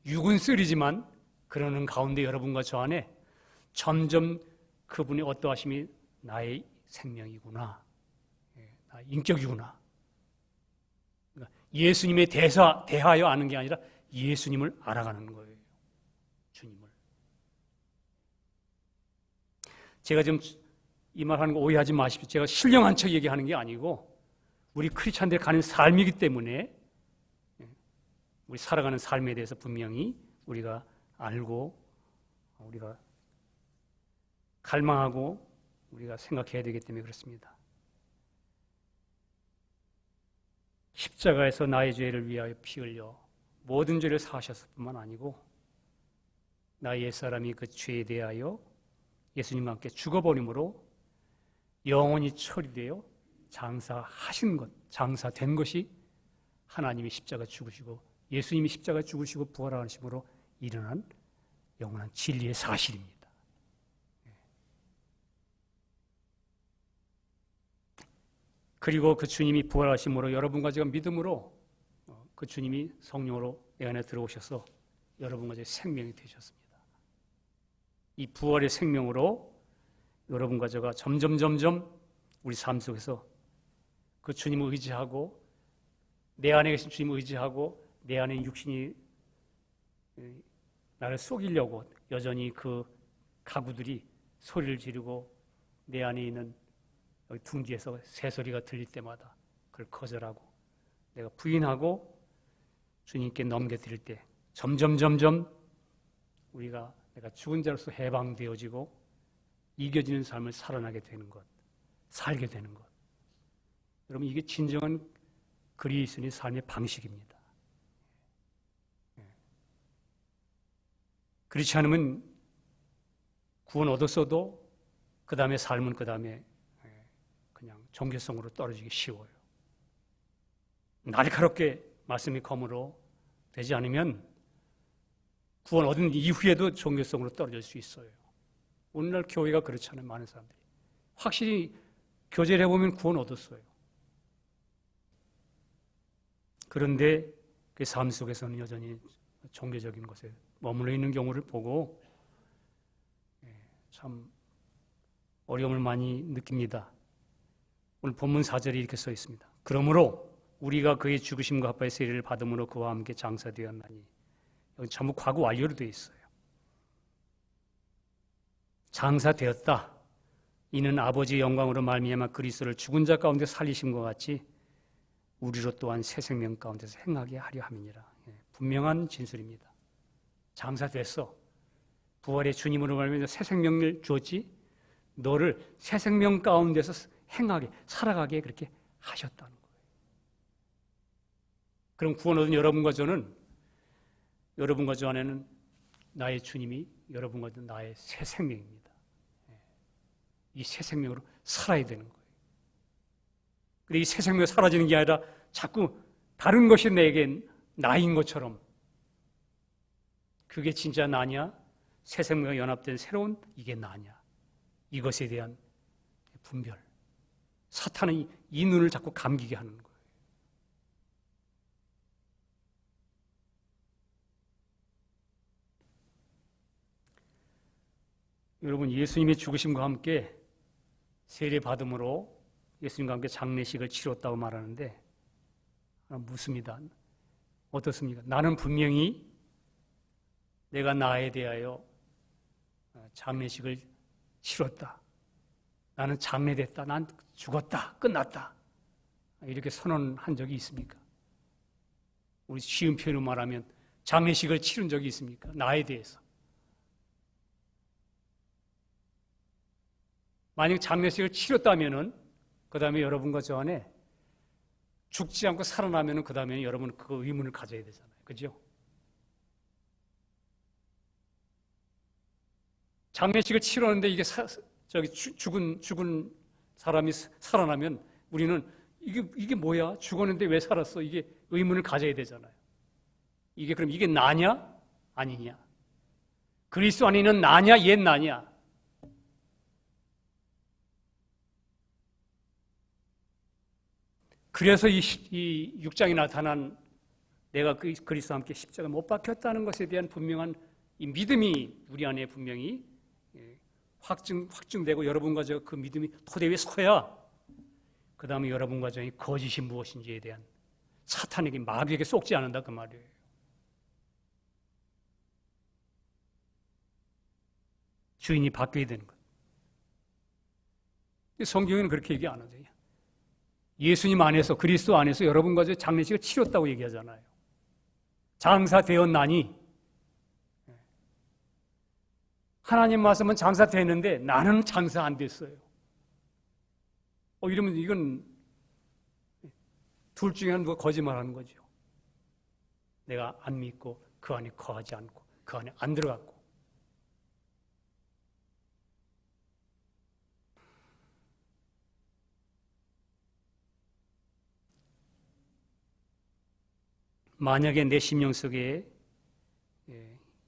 [SPEAKER 1] 육은 쓰리지만 그러는 가운데 여러분과 저 안에 점점 그분의 어떠하심이 나의 생명이구나, 나의 인격이구나. 그러니까 예수님에 대하여 아는 게 아니라 예수님을 알아가는 거예요. 주님을. 제가 지금 이 말하는 거 오해하지 마십시오. 제가 신령한 척 얘기하는 게 아니고 우리 크리스찬들 가는 삶이기 때문에 우리 살아가는 삶에 대해서 분명히 우리가 알고 우리가 갈망하고 우리가 생각해야 되기 때문에 그렇습니다. 십자가에서 나의 죄를 위하여 피 흘려 모든 죄를 사하셨을 뿐만 아니고 나의 옛사람이 그 죄에 대하여 예수님과 함께 죽어버림으로 영원히 처리되어 장사하신 것, 장사된 것이 하나님이 십자가 죽으시고 예수님이 십자가 죽으시고 부활하심으로 일어난 영원한 진리의 사실입니다. 그리고 그 주님이 부활하심으로 여러분과 제가 믿음으로 그 주님이 성령으로 내 안에 들어오셔서 여러분과 제 생명이 되셨습니다. 이 부활의 생명으로 여러분과 제가 점점 우리 삶 속에서 그 주님을 의지하고 내 안에 계신 주님을 의지하고 내 안에 있는 육신이 나를 속이려고 여전히 그 가구들이 소리를 지르고 내 안에 있는 여기 둥지에서 새소리가 들릴 때마다 그걸 거절하고 내가 부인하고 주님께 넘겨드릴 때 점점 우리가 내가 죽은 자로서 해방되어지고 이겨지는 삶을 살아나게 되는 것, 살게 되는 것. 여러분 이게 진정한 그리스도인의 삶의 방식입니다. 그렇지 않으면 구원 얻었어도 그 다음에 삶은 그 다음에 그냥 종교성으로 떨어지기 쉬워요. 날카롭게 말씀이 검으로 되지 않으면 구원 얻은 이후에도 종교성으로 떨어질 수 있어요. 오늘날 교회가 그렇잖아요. 많은 사람들이 확실히 교제를 해보면 구원 얻었어요. 그런데 그 삶 속에서는 여전히 종교적인 것에 머물러 있는 경우를 보고 참 어려움을 많이 느낍니다. 오늘 본문 4절에 이렇게 써 있습니다. 그러므로 우리가 그의 죽으심과 합하여 세례를 받음으로 그와 함께 장사되었나니, 여기 전부 과거 완료로 되어 있어요. 장사되었다. 이는 아버지의 영광으로 말미암아 그리스도를 죽은 자 가운데 살리심과 같이 우리로 또한 새 생명 가운데서 행하게 하려 함이니라. 분명한 진술입니다. 장사됐어. 부활의 주님으로 말미암아 새 생명을 주었지. 너를 새 생명 가운데서 행하게, 살아가게 그렇게 하셨다는 거예요. 그럼 구원 얻은 여러분과 저는, 여러분과 저 안에는 나의 주님이 여러분과 저 나의 새 생명입니다. 이 새 생명으로 살아야 되는 거예요. 근데 이 새 생명이 사라지는 게 아니라 자꾸 다른 것이 내겐 나인 것처럼, 그게 진짜 나냐? 새 생명과 연합된 새로운 이게 나냐? 이것에 대한 분별. 사탄은 이 눈을 자꾸 감기게 하는 거예요. 여러분, 예수님의 죽으심과 함께 세례 받음으로 예수님과 함께 장례식을 치렀다고 말하는데 묻습니다. 어떻습니까? 나는 분명히 내가 나에 대하여 장례식을 치렀다. 나는 장례됐다. 난 죽었다. 끝났다. 이렇게 선언한 적이 있습니까? 우리 쉬운 표현으로 말하면 장례식을 치른 적이 있습니까? 나에 대해서. 만약 장례식을 치렀다면은 그 다음에 여러분과 저 안에 죽지 않고 살아나면은 그 다음에 여러분은 그 의문을 가져야 되잖아요. 그죠? 장례식을 치렀는데 이게 죽은 사람이 살아나면 우리는 이게 뭐야? 죽었는데 왜 살았어? 이게 의문을 가져야 되잖아요. 그럼 이게 나냐? 아니냐? 그리스도 안에는 나냐? 옛 나냐? 그래서 이 6장에 나타난 내가 그리스도와 함께 십자가 못 박혔다는 것에 대한 분명한 이 믿음이 우리 안에 분명히 확증되고 여러분과 저 그 믿음이 토대 위에 서야 그 다음에 여러분과 저의 거짓이 무엇인지에 대한 사탄에게 마귀에게 쏙지 않는다 그 말이에요. 주인이 바뀌어야 되는 것. 성경에는 그렇게 얘기 안 하죠. 예수님 안에서, 그리스도 안에서 여러분과 저 장례식을 치렀다고 얘기하잖아요. 장사되었나니. 하나님 말씀은 장사됐는데 나는 장사 안 됐어요. 이러면 이건 둘 중에 누가 거짓말하는 거죠. 내가 안 믿고 그 안에 거하지 않고 그 안에 안 들어갔고. 만약에 내 심령 속에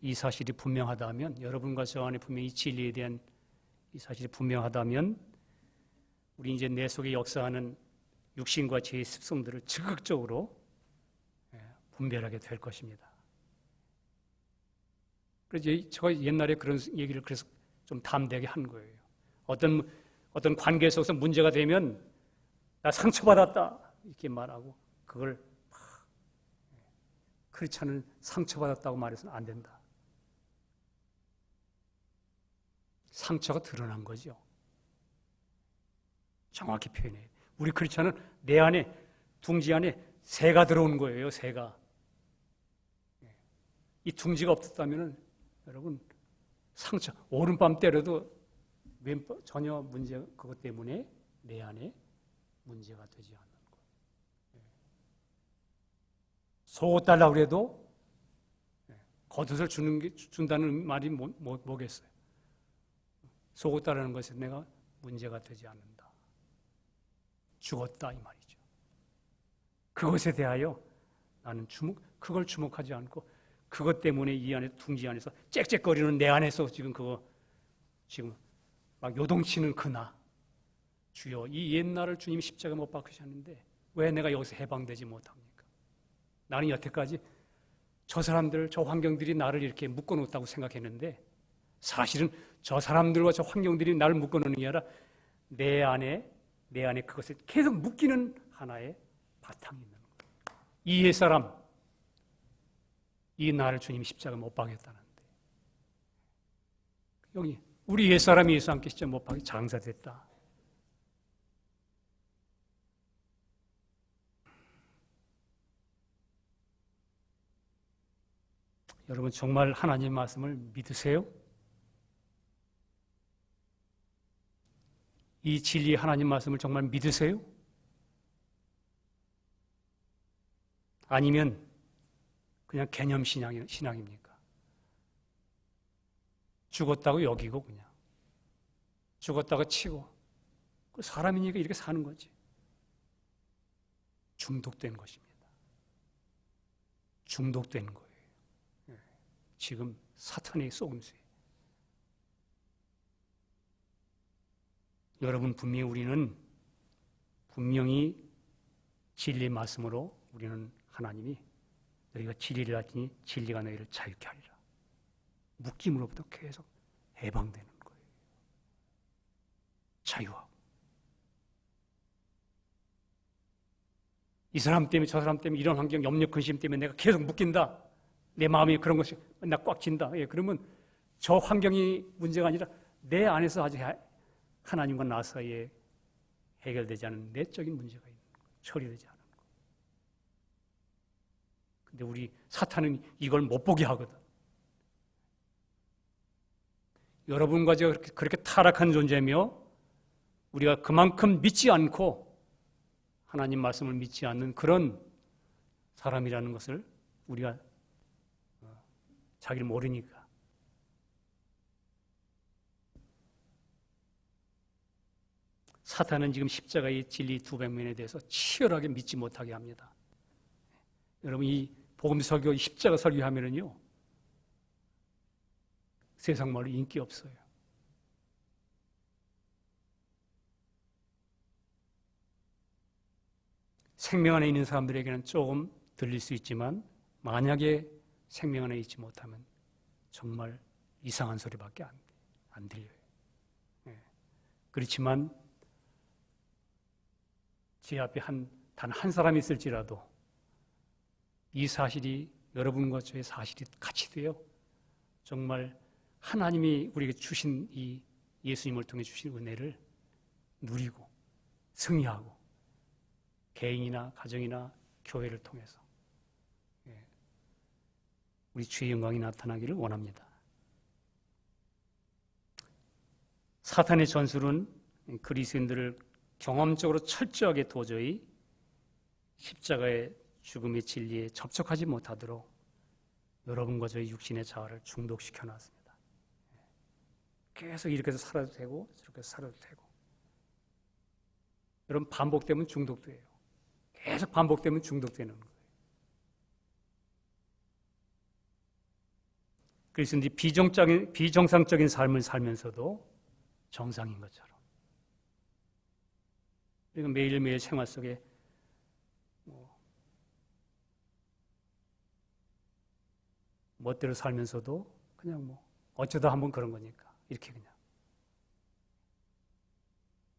[SPEAKER 1] 이 사실이 분명하다면, 여러분과 저 안에 분명히 이 진리에 대한 이 사실이 분명하다면 우리 이제 내 속에 역사하는 육신과 죄의 습성들을 적극적으로 분별하게 될 것입니다. 그래서 제가 옛날에 그런 얘기를 그래서 좀 담대하게 한 거예요. 어떤 관계 속에서 문제가 되면 나 상처받았다 이렇게 말하고 그걸 크리스찬은 상처받았다고 말해서는 안 된다. 상처가 드러난 거죠. 정확히 표현해요. 우리 크리스찬은 내 안에, 둥지 안에 새가 들어온 거예요. 새가. 이 둥지가 없었다면 여러분 상처, 오른밤 때려도 왼밤 전혀 문제, 그것 때문에 내 안에 문제가 되지 않는 거예요. 속옷 달라고 그래도 겉옷을 준다는 말이 뭐겠어요? 속옷 달라는 것에 내가 문제가 되지 않는다. 죽었다 이 말이죠. 그것에 대하여 나는 그걸 주목하지 않고 그것 때문에 이 안에 둥지 안에서 짹짹거리는 내 안에서 지금 막 요동치는 그 나. 주여, 이 옛날을 주님이 십자가 못 박으셨는데 왜 내가 여기서 해방되지 못합니까? 나는 여태까지 저 사람들, 저 환경들이 나를 이렇게 묶어놓았다고 생각했는데 사실은 저 사람들과 저 환경들이 나를 묶어놓는 게 아니라 내 안에 그것을 계속 묶이는 하나의 바탕이 있는 거예요. 이 옛사람, 이 나를 주님이 십자가 못 박였다는데 여기 우리 옛사람이 예수 함께 십자가 못 박혀 장사됐다. 여러분 정말 하나님 말씀을 믿으세요? 이 진리의 하나님 말씀을 정말 믿으세요? 아니면 그냥 개념 신앙입니까? 죽었다고 여기고 그냥 죽었다고 치고 그 사람이니까 이렇게 사는 거지. 중독된 것입니다. 중독된 거예요. 지금 사탄의 속임수예요. 여러분, 분명히 진리의 말씀으로 우리는 하나님이 너희가 진리를 알지니 진리가 너희를 자유케 하리라. 묶임으로부터 계속 해방되는 거예요. 자유하고. 이 사람 때문에 저 사람 때문에 이런 환경, 염려, 근심 때문에 내가 계속 묶인다. 내 마음이 그런 것이 맨날 꽉 쥔다. 예, 그러면 저 환경이 문제가 아니라 내 안에서 아직 하나님과 나 사이에 해결되지 않은 내적인 문제가 있는 거예요. 처리되지 않은 거예요. 근데 우리 사탄은 이걸 못 보게 하거든. 여러분과 제가 그렇게 타락한 존재며 우리가 그만큼 믿지 않고 하나님 말씀을 믿지 않는 그런 사람이라는 것을 우리가 자기를 모르니까. 사탄은 지금 십자가의 진리 두 방면에 대해서 치열하게 믿지 못하게 합니다. 여러분, 이 복음 설교, 십자가 설교하면은요, 세상 말로 인기 없어요. 생명 안에 있는 사람들에게는 조금 들릴 수 있지만 만약에 생명 안에 있지 못하면 정말 이상한 소리밖에 안 들려요. 그렇지만 제 앞에 단 한 사람이 있을지라도 이 사실이 여러분과 저의 사실이 같이 돼요. 정말 하나님이 우리에게 주신 이 예수님을 통해 주신 은혜를 누리고 승리하고 개인이나 가정이나 교회를 통해서 우리 주의 영광이 나타나기를 원합니다. 사탄의 전술은 그리스도인들을 경험적으로 철저하게 도저히 십자가의 죽음의 진리에 접촉하지 못하도록 여러분과 저의 육신의 자아를 중독시켜 놨습니다. 계속 이렇게 해서 살아도 되고 저렇게 해서 살아도 되고. 여러분, 반복되면 중독돼요. 계속 반복되면 중독되는 거예요. 그래서 이제 비정상적인 삶을 살면서도 정상인 것처럼. 그리고 매일매일 생활 속에 멋대로 살면서도 그냥 어쩌다 한번 그런 거니까 이렇게 그냥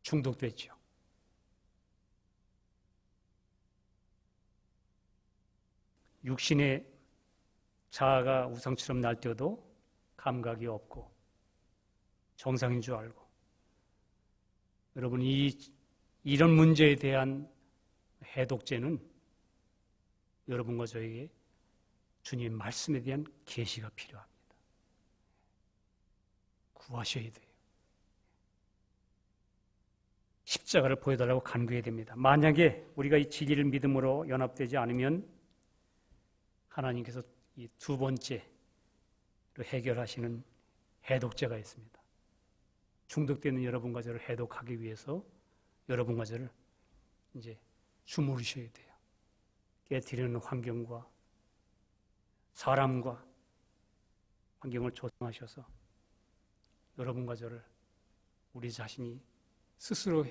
[SPEAKER 1] 중독됐죠. 육신의 자아가 우상처럼 날뛰어도 감각이 없고 정상인 줄 알고, 여러분, 이런 문제에 대한 해독제는 여러분과 저에게 주님의 말씀에 대한 계시가 필요합니다. 구하셔야 돼요. 십자가를 보여달라고 간구해야 됩니다. 만약에 우리가 이 진리를 믿음으로 연합되지 않으면 하나님께서 이 두 번째로 해결하시는 해독제가 있습니다. 중독되는 여러분과 저를 해독하기 위해서 여러분과 저를 이제 주무르셔야 돼요. 깨트리는 환경과 사람과 환경을 조성하셔서 여러분과 저를 우리 자신이 스스로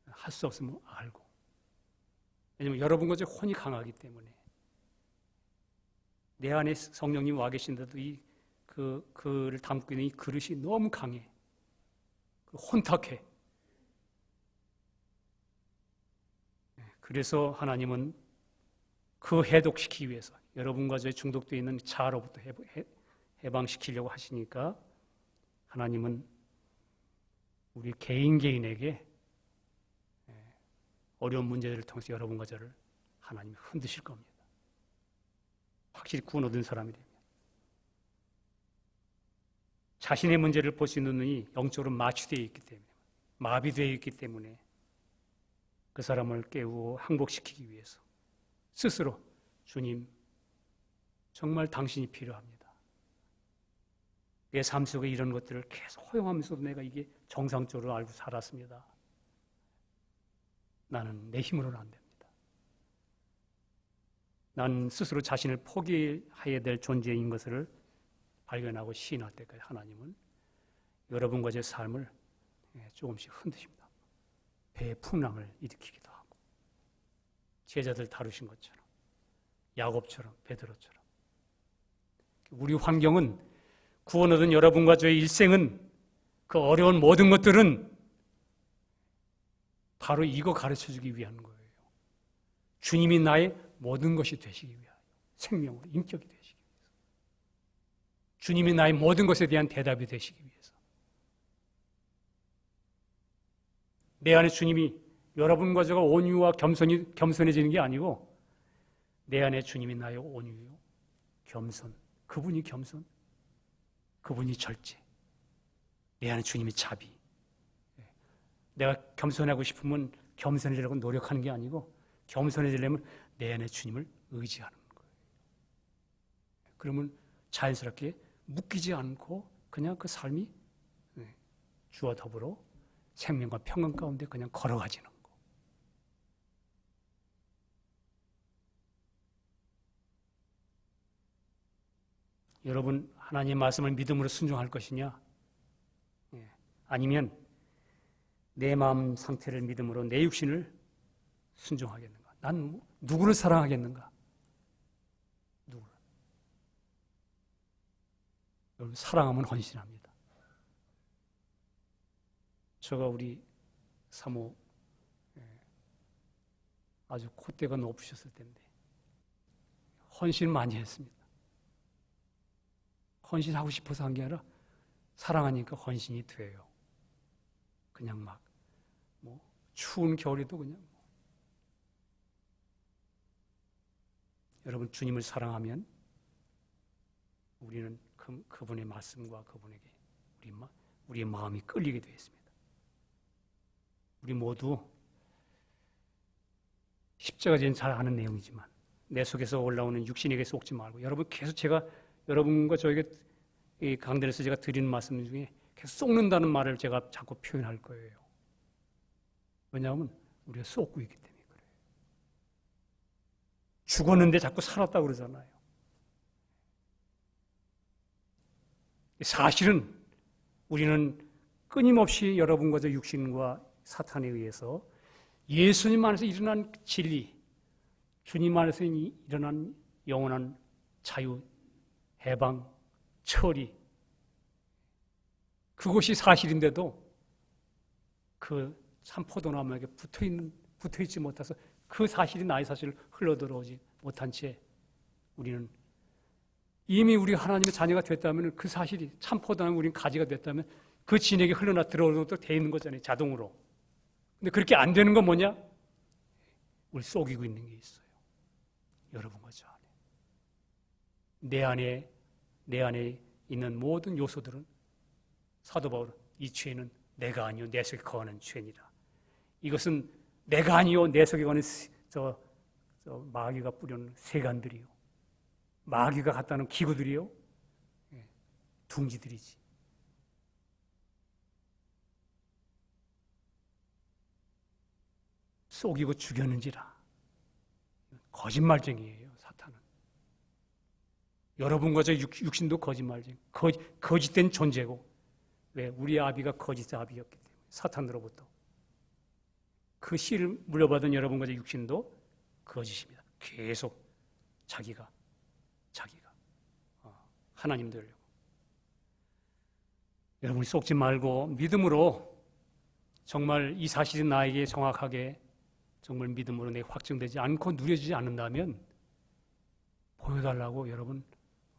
[SPEAKER 1] 할 수 없으면 알고, 왜냐하면 여러분과 저 혼이 강하기 때문에 내 안에 성령님 와 계신데도 그를 담고 있는 이 그릇이 너무 강해. 혼탁해. 그래서 하나님은 그 해독시키기 위해서 여러분과 저의 중독되어 있는 자아로부터 해방시키려고 하시니까 하나님은 우리 개인에게 어려운 문제들을 통해서 여러분과 저를 하나님이 흔드실 겁니다. 확실히 구원 얻은 사람이 되면 자신의 문제를 볼 수 있는 눈이 영적으로 마취되어 있기 때문에 마비되어 있기 때문에 그 사람을 깨우고 항복시키기 위해서 스스로 주님, 정말 당신이 필요합니다. 내 삶 속에 이런 것들을 계속 허용하면서도 내가 이게 정상적으로 알고 살았습니다. 나는 내 힘으로는 안 됩니다. 난 스스로 자신을 포기해야 될 존재인 것을 발견하고 시인할 때까지 하나님은 여러분과 제 삶을 조금씩 흔드십니다. 배의 풍랑을 일으키기도 하고 제자들 다루신 것처럼 야곱처럼 베드로처럼 우리 환경은 구원 얻은 여러분과 저의 일생은 그 어려운 모든 것들은 바로 이거 가르쳐주기 위한 거예요. 주님이 나의 모든 것이 되시기 위하여 생명으로 인격이 되시기 위해서 주님이 나의 모든 것에 대한 대답이 되시기 위해서 내 안에 주님이 여러분과 제가 온유와 겸손해지는 게 아니고 내 안에 주님이 나의 온유, 겸손, 그분이 겸손, 그분이 절제, 내 안에 주님이 자비. 내가 겸손하고 싶으면 겸손해지려고 노력하는 게 아니고 겸손해지려면 내 안에 주님을 의지하는 거예요. 그러면 자연스럽게 묶이지 않고 그냥 그 삶이 주와 더불어 생명과 평강 가운데 그냥 걸어가지는 거. 여러분, 하나님의 말씀을 믿음으로 순종할 것이냐? 아니면 내 마음 상태를 믿음으로 내 육신을 순종하겠는가? 난 누구를 사랑하겠는가? 누구를? 여러분, 사랑하면 헌신합니다. 제가 우리 사모 아주 콧대가 높으셨을 텐데 헌신 많이 했습니다. 헌신하고 싶어서 한 게 아니라 사랑하니까 헌신이 돼요. 그냥 막 추운 겨울에도 그냥 여러분 주님을 사랑하면 우리는 그분의 말씀과 그분에게 우리의 마음이 끌리게 되어 있습니다. 우리 모두 십자가지는 잘 아는 내용이지만 내 속에서 올라오는 육신에게 속지 말고 여러분 계속 제가 여러분과 저에게 이 강단에서 제가 드리는 말씀 중에 계속 쏟는다는 말을 제가 자꾸 표현할 거예요. 왜냐하면 우리가 쏟고 있기 때문에 그래요. 죽었는데 자꾸 살았다고 그러잖아요. 사실은 우리는 끊임없이 여러분과 저 육신과 사탄에 의해서 예수님 안에서 일어난 진리, 주님 안에서 일어난 영원한 자유, 해방, 처리, 그것이 사실인데도 그 참포도나무에게 붙어있지 못해서 그 사실이 나의 사실을 흘러들어오지 못한 채 우리는 이미 우리 하나님의 자녀가 됐다면 그 사실이 참포도나무 우리는 가지가 됐다면 그 진에게 흘러나 들어오도록 돼 있는 거잖아요, 자동으로. 근데 그렇게 안 되는 건 뭐냐? 우리 속이고 있는 게 있어요. 여러분과 저 안에. 내 안에 있는 모든 요소들은 사도 바울은 이 죄는 내가 아니요 내 속에 거하는 죄니라. 이것은 내가 아니요 내 속에 거하는 저 마귀가 뿌려놓은 세간들이요, 마귀가 갖다 놓은 기구들이요, 둥지들이지. 속이고 죽였는지라. 거짓말쟁이에요, 사탄은. 여러분과 저 육신도 거짓말쟁이, 거짓된 존재고. 왜? 우리 아비가 거짓의 아비였기 때문에 사탄으로부터 그 씨를 물려받은 여러분과 저 육신도 거짓입니다. 계속 자기가 하나님 되려고. 여러분이 속지 말고 믿음으로 정말 이 사실이 나에게 정확하게 정말 믿음으로 내게 확증되지 않고 누려지지 않는다면 보여달라고 여러분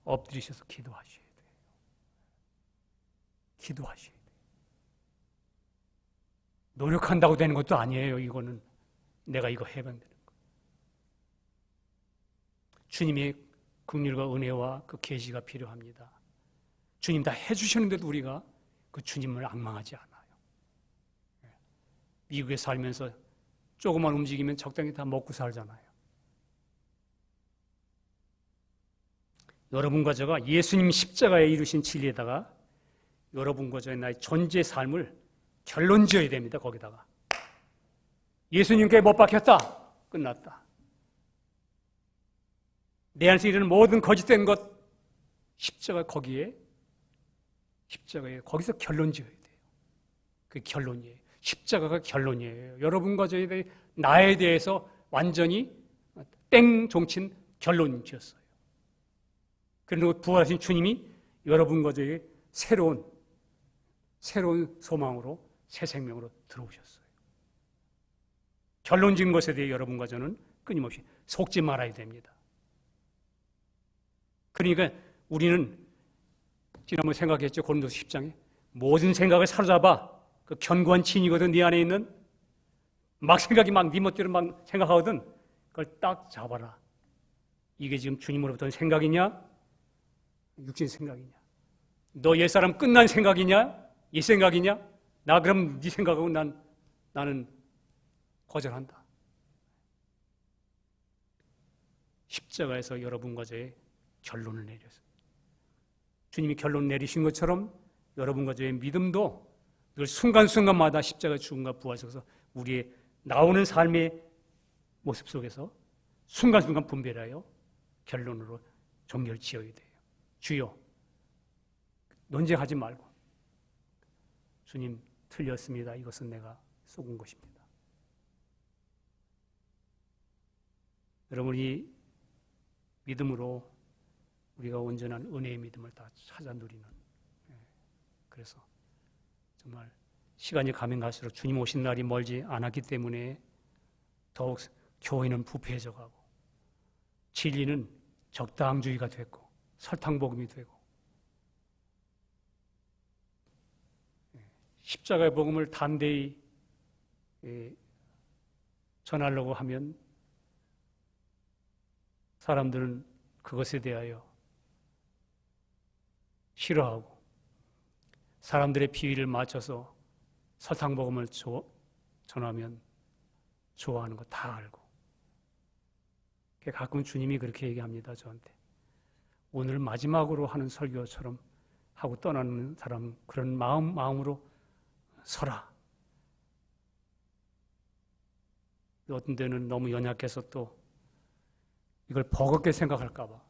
[SPEAKER 1] 엎드리셔서 기도하셔야 돼요. 기도하셔야 돼요. 노력한다고 되는 것도 아니에요. 이거는 내가 이거 해봐야 되는 거. 주님의 긍휼과 은혜와 그 계시가 필요합니다. 주님 다 해주셨는데도 우리가 그 주님을 앙망하지 않아요. 미국에 살면서 조금만 움직이면 적당히 다 먹고 살잖아요. 여러분과 제가 예수님 십자가에 이루신 진리에다가 여러분과 저의 나의 존재의 삶을 결론 지어야 됩니다. 거기다가 예수님께 못 박혔다. 끝났다. 내 안에서 이르는 모든 거짓된 것 십자가에 거기서 결론 지어야 돼요. 그게 결론이에요. 십자가가 결론이에요. 여러분과 저에 대해 나에 대해서 완전히 땡 종친 결론 지었어요. 그리고 부활하신 주님이 여러분과 저에게 새로운 소망으로 새 생명으로 들어오셨어요. 결론 지은 것에 대해 여러분과 저는 끊임없이 속지 말아야 됩니다. 그러니까 우리는 지난번에 생각했죠. 고린도서 10장에 모든 생각을 사로잡아 그 견고한 진이거든. 네 안에 있는 막 생각이 막 네 멋대로 막 생각하거든. 그걸 딱 잡아라. 이게 지금 주님으로부터 생각이냐? 육신 생각이냐? 너 옛사람 끝난 생각이냐? 옛 생각이냐? 나 그럼 네 생각하고 나는 거절한다. 십자가에서 여러분과 저의 결론을 내렸어요. 주님이 결론 내리신 것처럼 여러분과 저의 믿음도 늘 순간순간마다 십자가 죽음과 부활 속에서 우리의 나오는 삶의 모습 속에서 순간순간 분별하여 결론으로 종결 지어야 돼요. 주여, 논쟁하지 말고 주님 틀렸습니다. 이것은 내가 속은 것입니다. 여러분이 믿음으로 우리가 온전한 은혜의 믿음을 다 찾아 누리는, 그래서 정말 시간이 가면 갈수록 주님 오신 날이 멀지 않았기 때문에 더욱 교회는 부패해져 가고 진리는 적당주의가 됐고 설탕복음이 되고 십자가의 복음을 담대히 전하려고 하면 사람들은 그것에 대하여 싫어하고 사람들의 비위를 맞춰서 설탕복음을 전하면 좋아하는 거 다 알고 가끔 주님이 그렇게 얘기합니다. 저한테 오늘 마지막으로 하는 설교처럼 하고 떠나는 사람 그런 마음으로 서라. 어떤 데는 너무 연약해서 또 이걸 버겁게 생각할까 봐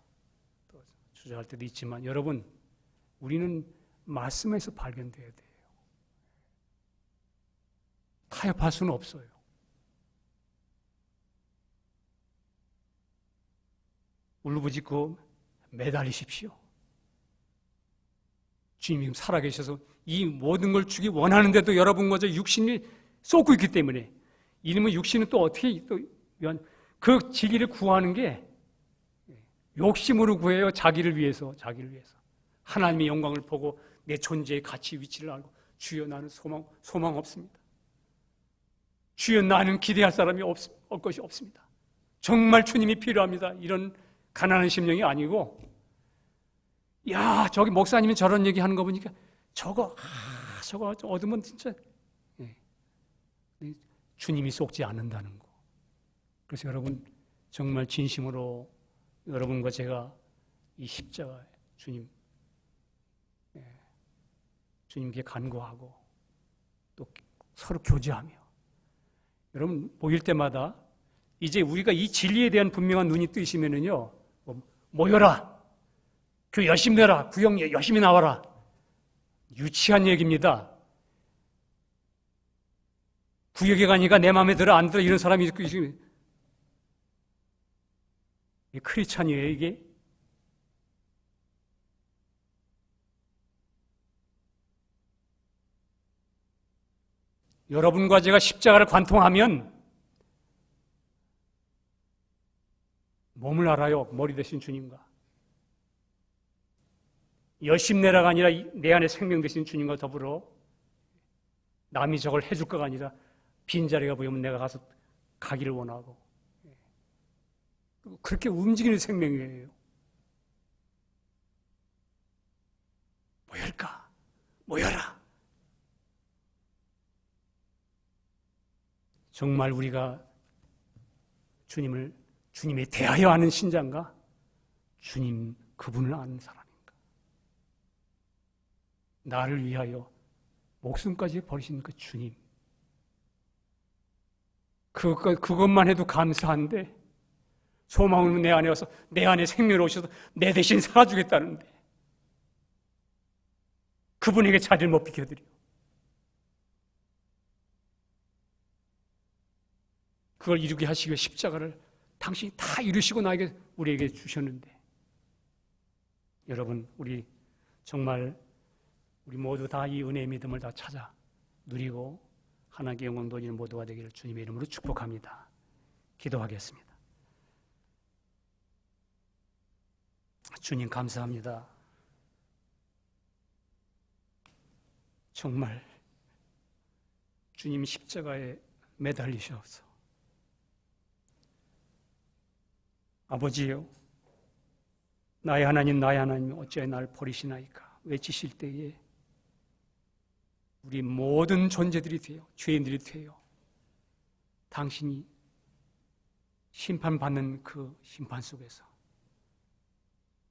[SPEAKER 1] 또 주저할 때도 있지만 여러분 우리는 말씀에서 발견돼야 돼요. 타협할 수는 없어요. 울부짖고 매달리십시오. 주님이 지금 살아계셔서 이 모든 걸 주기 원하는데도 여러분과 저 육신이 쏟고 있기 때문에 이놈의 육신은 또 어떻게 그 진리를 구하는 게 욕심으로 구해요. 자기를 위해서. 하나님의 영광을 보고 내 존재의 가치 위치를 알고 주여 나는 소망 없습니다. 주여 나는 기대할 사람이 올 것이 없습니다. 정말 주님이 필요합니다. 이런 가난한 심령이 아니고 야 저기 목사님이 저런 얘기하는 거 보니까 저거 얻으면 진짜 주님이 속지 않는다는 거. 그래서 여러분 정말 진심으로 여러분과 제가 이 십자가에 주님께 간구하고 또 서로 교제하며 여러분 모일 때마다 이제 우리가 이 진리에 대한 분명한 눈이 뜨시면은요 모여라 교회 열심히 내라 구역 열심히 나와라 유치한 얘기입니다. 구역에 가니까 내 마음에 들어 안 들어 이런 사람이 있고 이게 크리스찬이에요 이게? 여러분과 제가 십자가를 관통하면 몸을 알아요. 머리 대신 주님과. 열심내라가 아니라 내 안에 생명 대신 주님과 더불어 남이 저걸 해줄 거가 아니라 빈자리가 보이면 내가 가서 가기를 원하고 그렇게 움직이는 생명이에요. 모여라. 정말 우리가 주님에 대하여 아는 신자인가? 주님 그분을 아는 사람인가? 나를 위하여 목숨까지 버리신 그 주님, 그것만 해도 감사한데 소망은 내 안에 와서 내 안에 생명을 오셔서 내 대신 살아주겠다는데 그분에게 자리를 못 비켜드려. 그걸 이루게 하시기 위해 십자가를 당신이 다 이루시고 우리에게 주셨는데, 여러분, 우리 정말 우리 모두 다 이 은혜의 믿음을 다 찾아 누리고 하나님께 영광 돌리는 모두가 되기를 주님의 이름으로 축복합니다. 기도하겠습니다. 주님 감사합니다. 정말 주님 십자가에 매달리셔서 아버지요, 나의 하나님 어찌하여 나를 버리시나이까 외치실 때에 우리 모든 존재들이 되어 죄인들이 되어 당신이 심판받는 그 심판 속에서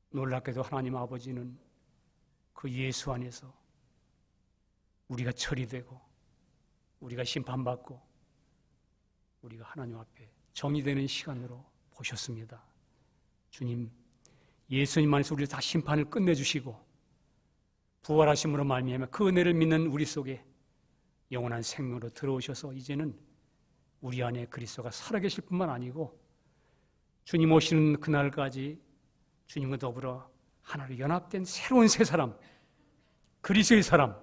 [SPEAKER 1] 놀랍게도 하나님 아버지는 그 예수 안에서 우리가 처리되고 우리가 심판받고 우리가 하나님 앞에 정의되는 시간으로 보셨습니다. 주님, 예수님 안에서 우리 다 심판을 끝내주시고 부활하심으로 말미암아 그 은혜를 믿는 우리 속에 영원한 생명으로 들어오셔서 이제는 우리 안에 그리스도가 살아계실 뿐만 아니고 주님 오시는 그날까지 주님과 더불어 하나로 연합된 새로운 새 사람, 그리스도의 사람,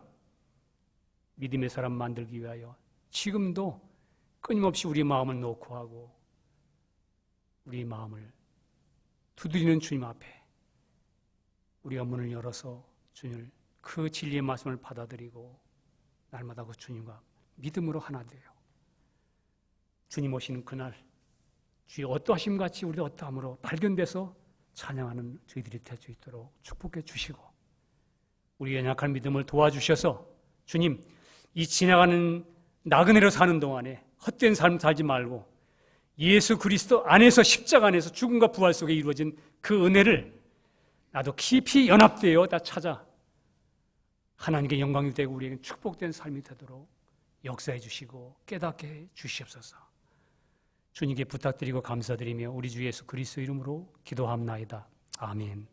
[SPEAKER 1] 믿음의 사람 만들기 위하여 지금도 끊임없이 우리 마음을 놓고 하고 우리 마음을 두드리는 주님 앞에 우리가 문을 열어서 주님을 그 진리의 말씀을 받아들이고 날마다 그 주님과 믿음으로 하나 되어 주님 오시는 그날 주의 어떠하심 같이 우리 어떠함으로 발견돼서 찬양하는 저희들이 될 수 있도록 축복해 주시고 우리 연약한 믿음을 도와주셔서 주님 이 지나가는 나그네로 사는 동안에 헛된 삶 살지 말고 예수 그리스도 안에서 십자가 안에서 죽음과 부활 속에 이루어진 그 은혜를 나도 깊이 연합되어 다 찾아 하나님께 영광이 되고 우리에게 축복된 삶이 되도록 역사해 주시고 깨닫게 해 주시옵소서. 주님께 부탁드리고 감사드리며 우리 주 예수 그리스도 이름으로 기도합나이다. 아멘.